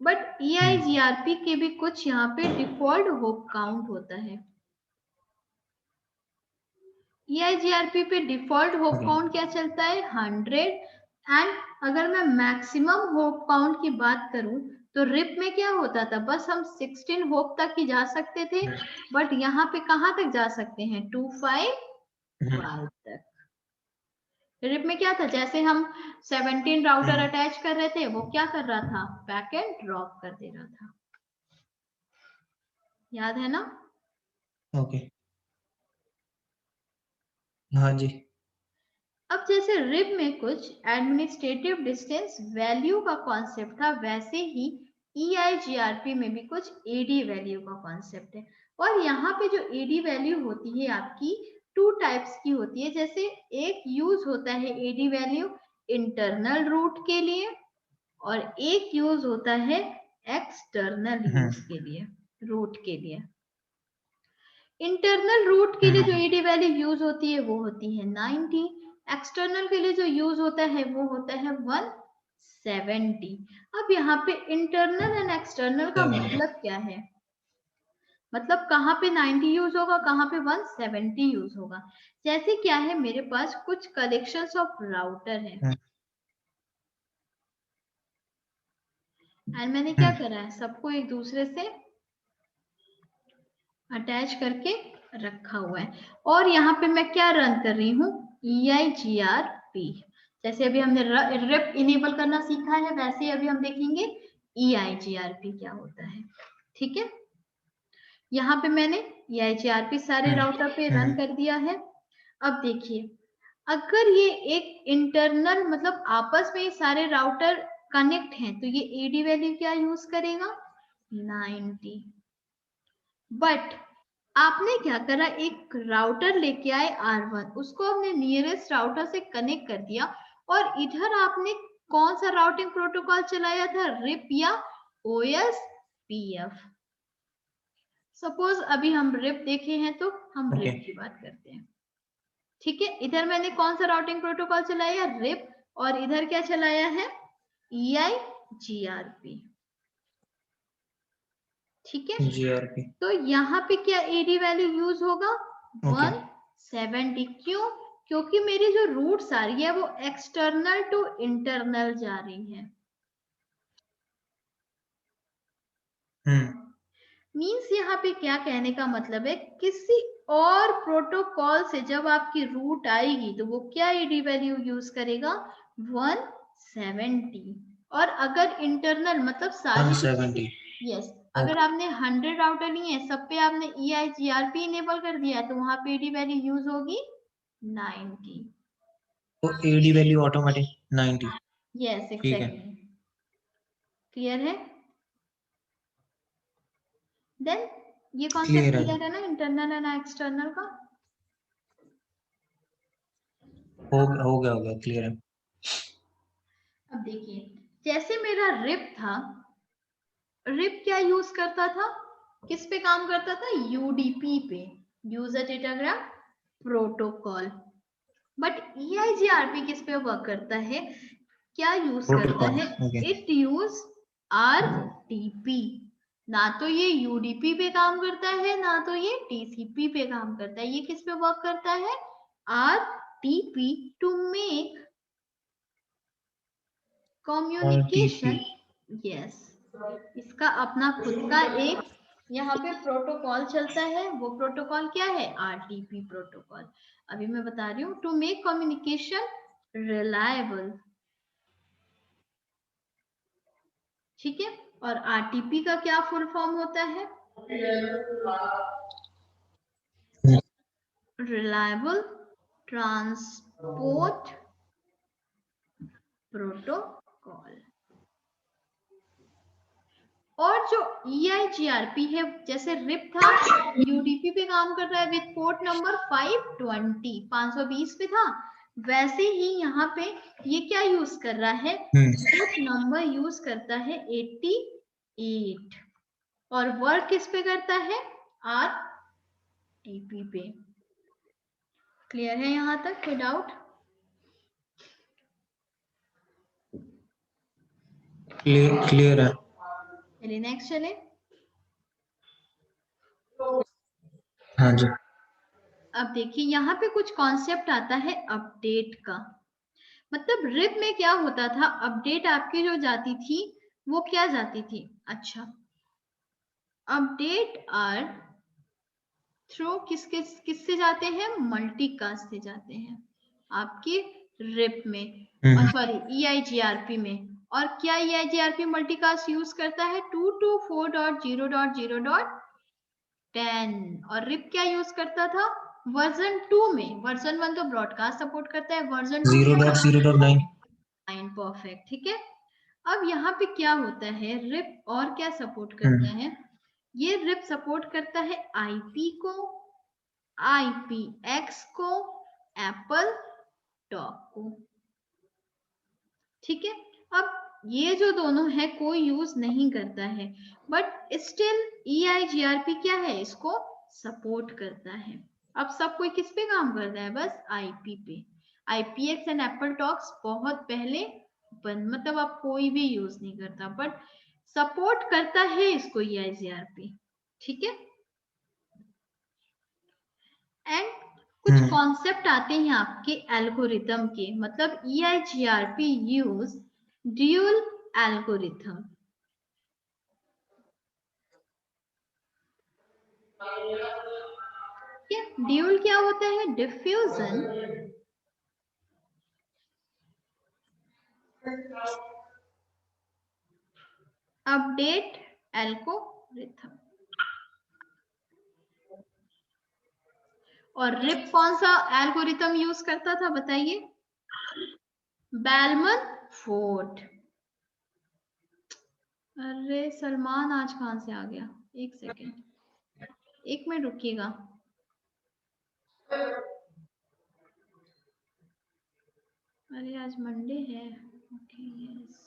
बट EIGRP के भी कुछ यहाँ पे डिफॉल्ट होप काउंट होता है। EIGRP पे डिफॉल्ट होप ओके। काउंट क्या चलता है? 100। एंड अगर मैं मैक्सिमम होप काउंट की बात करूं तो रिप में क्या होता था? बस हम 16 होप तक ही जा सकते थे, बट यहाँ पे कहां तक जा सकते हैं? 255 तक। रिप में क्या था? जैसे हम 17 राउटर अटैच कर रहे थे, वो क्या कर रहा था? पैकेट ड्रॉप कर दे रहा था। याद है ना? ओके। हाँ जी। अब जैसे रिप में कुछ एडमिनिस्ट्रेटिव डिस्टेंस वैल्यू का कॉन्सेप्ट था, वैसे ही EIGRP में भी कुछ AD वैल्यू का कॉन्सेप्ट है। और यहाँ पे जो AD वैल्यू होती है आपकी 2 टाइप्स की होती है। जैसे एक यूज होता है AD वैल्यू इंटरनल रूट के लिए और एक यूज होता है एक्सटर्नल यूज के लिए, रूट के लिए। इंटरनल रूट के लिए जो AD वैल्यू यूज होती है वो होती है 90। एक्सटर्नल के लिए जो यूज होता है वो होता है 170। अब यहाँ पे इंटरनल एंड एक्सटर्नल का मतलब क्या है? मतलब कहाँ पे 90 यूज होगा, कहाँ पे 170 यूज होगा। जैसे क्या है, मेरे पास कुछ कलेक्शंस ऑफ राउटर है एंड मैंने क्या करा है, सबको एक दूसरे से अटैच करके रखा हुआ है। और यहाँ पे मैं क्या रन कर रही हूँ, EIGRP। जैसे अभी हमने रिप इनेबल करना सीखा है, वैसे अभी हम देखेंगे EIGRP क्या होता है। ठीक है, यहाँ पे मैंने EIGRP सारे राउटर पे रन कर दिया है। अब देखिए, अगर ये एक इंटरनल मतलब आपस में सारे राउटर कनेक्ट हैं तो ये AD वैल्यू क्या यूज करेगा, 90। बट आपने क्या करा, एक राउटर लेके आए R1, उसको आपने नियरेस्ट राउटर से कनेक्ट कर दिया और इधर आपने कौन सा राउटिंग प्रोटोकॉल चलाया था, रिप या OSPF। सपोज अभी हम रिप देखे हैं तो हम रिप की बात करते हैं। ठीक है, इधर मैंने कौन सा राउटिंग प्रोटोकॉल चलाया, रिप, और इधर क्या चलाया है, EIGRP। ठीक है, GRP। तो यहाँ पे क्या AD वैल्यू यूज होगा, 170। क्यों? क्योंकि मेरी जो रूट्स आ रही है वो एक्सटर्नल टू इंटरनल जा रही है। मीन्स यहाँ पे क्या कहने का मतलब है, किसी और प्रोटोकॉल से जब आपकी रूट आएगी तो वो क्या AD वैल्यू यूज करेगा, 170। और अगर इंटरनल मतलब सारी 170, यस, अगर आपने 100 राउटर लिए हैं, सब पे आपने EIGRP इनेबल कर दिया तो वहां पे AD वैल्यू यूज होगी 90। तो AD value automatic 90। Yes, exactly. Clear है? देन ये कॉन्सेप्ट क्लियर है ना, इंटरनल एंड एक्सटर्नल का? हो गया क्लियर है। अब देखिए, जैसे मेरा रिप था, रिप क्या यूज करता था, किस पे काम करता था, UDP पे, user datagram protocol. But EIGRP किस पे वर्क करता है, क्या यूज करता है, इट यूज RTP। ना तो ये UDP पे काम करता है, ना तो ये TCP पे काम करता है। ये किस पे वर्क करता है, RTP, to make communication. Yes, इसका अपना खुद का एक यहाँ पे प्रोटोकॉल चलता है। वो प्रोटोकॉल क्या है, RTP प्रोटोकॉल। अभी मैं बता रही हूँ, टू मेक कम्युनिकेशन रिलायबल। ठीक है, और RTP का क्या फुल फॉर्म होता है, रिलायबल ट्रांसपोर्ट प्रोटोकॉल। और जो EIGRP है, जैसे रिप था UDP पे काम कर रहा है विद पोर्ट नंबर 520 पे था, वैसे ही यहाँ पे ये क्या यूज कर रहा है, पोर्ट नंबर यूज करता है 88 और वर्क किस पे करता है, RTP पे। क्लियर है यहाँ तक, कोई डाउट? क्लियर है। चलिए नेक्स्ट चले। हाँ जी। अब देखिए, यहाँ पे कुछ कॉन्सेप्ट आता है अपडेट का। मतलब रिप में क्या होता था, अपडेट आपकी जो जाती थी वो क्या जाती थी, अच्छा, अपडेट आर थ्रू किससे जाते हैं, मल्टीकास्ट से जाते हैं आपकी रिप में, सॉरी EIGRP में। और क्या EIGRP मल्टीकास्ट यूज करता है, 224.0.0.10। और रिप क्या यूज करता था, वर्जन 2 में। वर्जन 1 तो ब्रॉडकास्ट सपोर्ट करता है, वर्जन 2 0.0.9। परफेक्ट, ठीक है। अब यहाँ पे क्या होता है, रिप और क्या सपोर्ट करता है, ये रिप सपोर्ट करता है आईपी को, IPX को, एप्पल टॉक को, ठीक है। अब ये जो दोनों है कोई यूज नहीं करता है, बट स्टिल EIGRP क्या है, इसको सपोर्ट करता है। अब सब कोई किस पे काम करता है, बस IP पे। IPX एंड एप्पल टॉक्स बहुत पहले मतलब अब कोई भी यूज नहीं करता, बट सपोर्ट करता है इसको EIGRP, ठीक है। एंड कुछ कॉन्सेप्ट आते हैं आपके एल्गोरिथम के, मतलब EIGRP use dual algorithm. Dual क्या होता है, डिफ्यूजन, अपडेट एल्गोरिथम। और रिप कौन सा एल्गोरिथम यूज करता था बताइए, बेलमन फोर्ड। अरे सलमान आज कहां से आ गया, एक सेकेंड, एक मिनट रुकिएगा। अरे आज मंडे है, okay yes.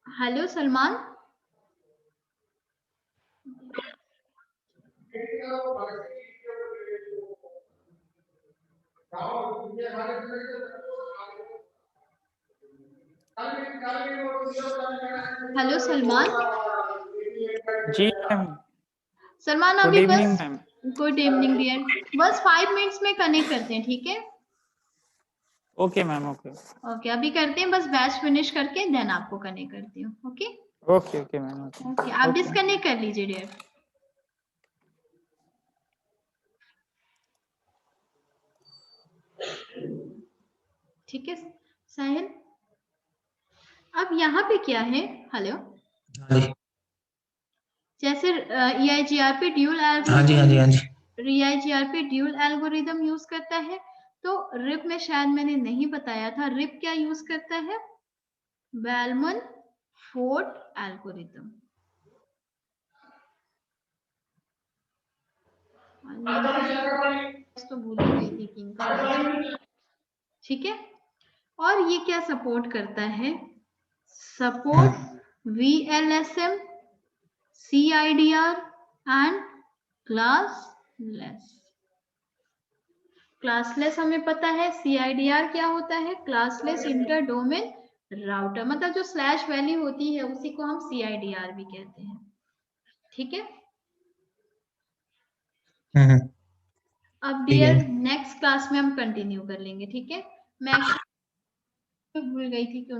Hello Salman, hello Salman. जी मैम। सलमान गुड अभी इवनिंग बस, मैम। गुड इवनिंग डियर, बस 5 मिनट्स में कनेक्ट करते हैं, ठीक है। ओके मैम, ओके ओके अभी करते हैं, बस बैच फिनिश करके देन आपको कनेक्ट करती हूँ, okay. Okay okay ma'am, okay आप डिस्कनेक्ट कर लीजिए डियर। ठीक है साहिल, अब यहाँ पे क्या है, हेलो, जैसे EIGRP dual EIGRP dual algorithm use करता है, तो रिप में शायद मैंने नहीं बताया था, रिप क्या यूज करता है, बेलमन फोर्ड एल्गोरिदम। तो भूल ही गई थी कि, ठीक है। और ये क्या सपोर्ट करता है, support VLSM, CIDR and classless. Classless हमें पता है, CIDR क्या होता है, क्लासलेस इंटर डोमेन राउटर, मतलब जो स्लैश वैल्यू होती है उसी को हम CIDR भी कहते हैं, ठीक है। अब डियर नेक्स्ट क्लास में हम कंटिन्यू कर लेंगे, ठीक है। मैं भूल गई थी कि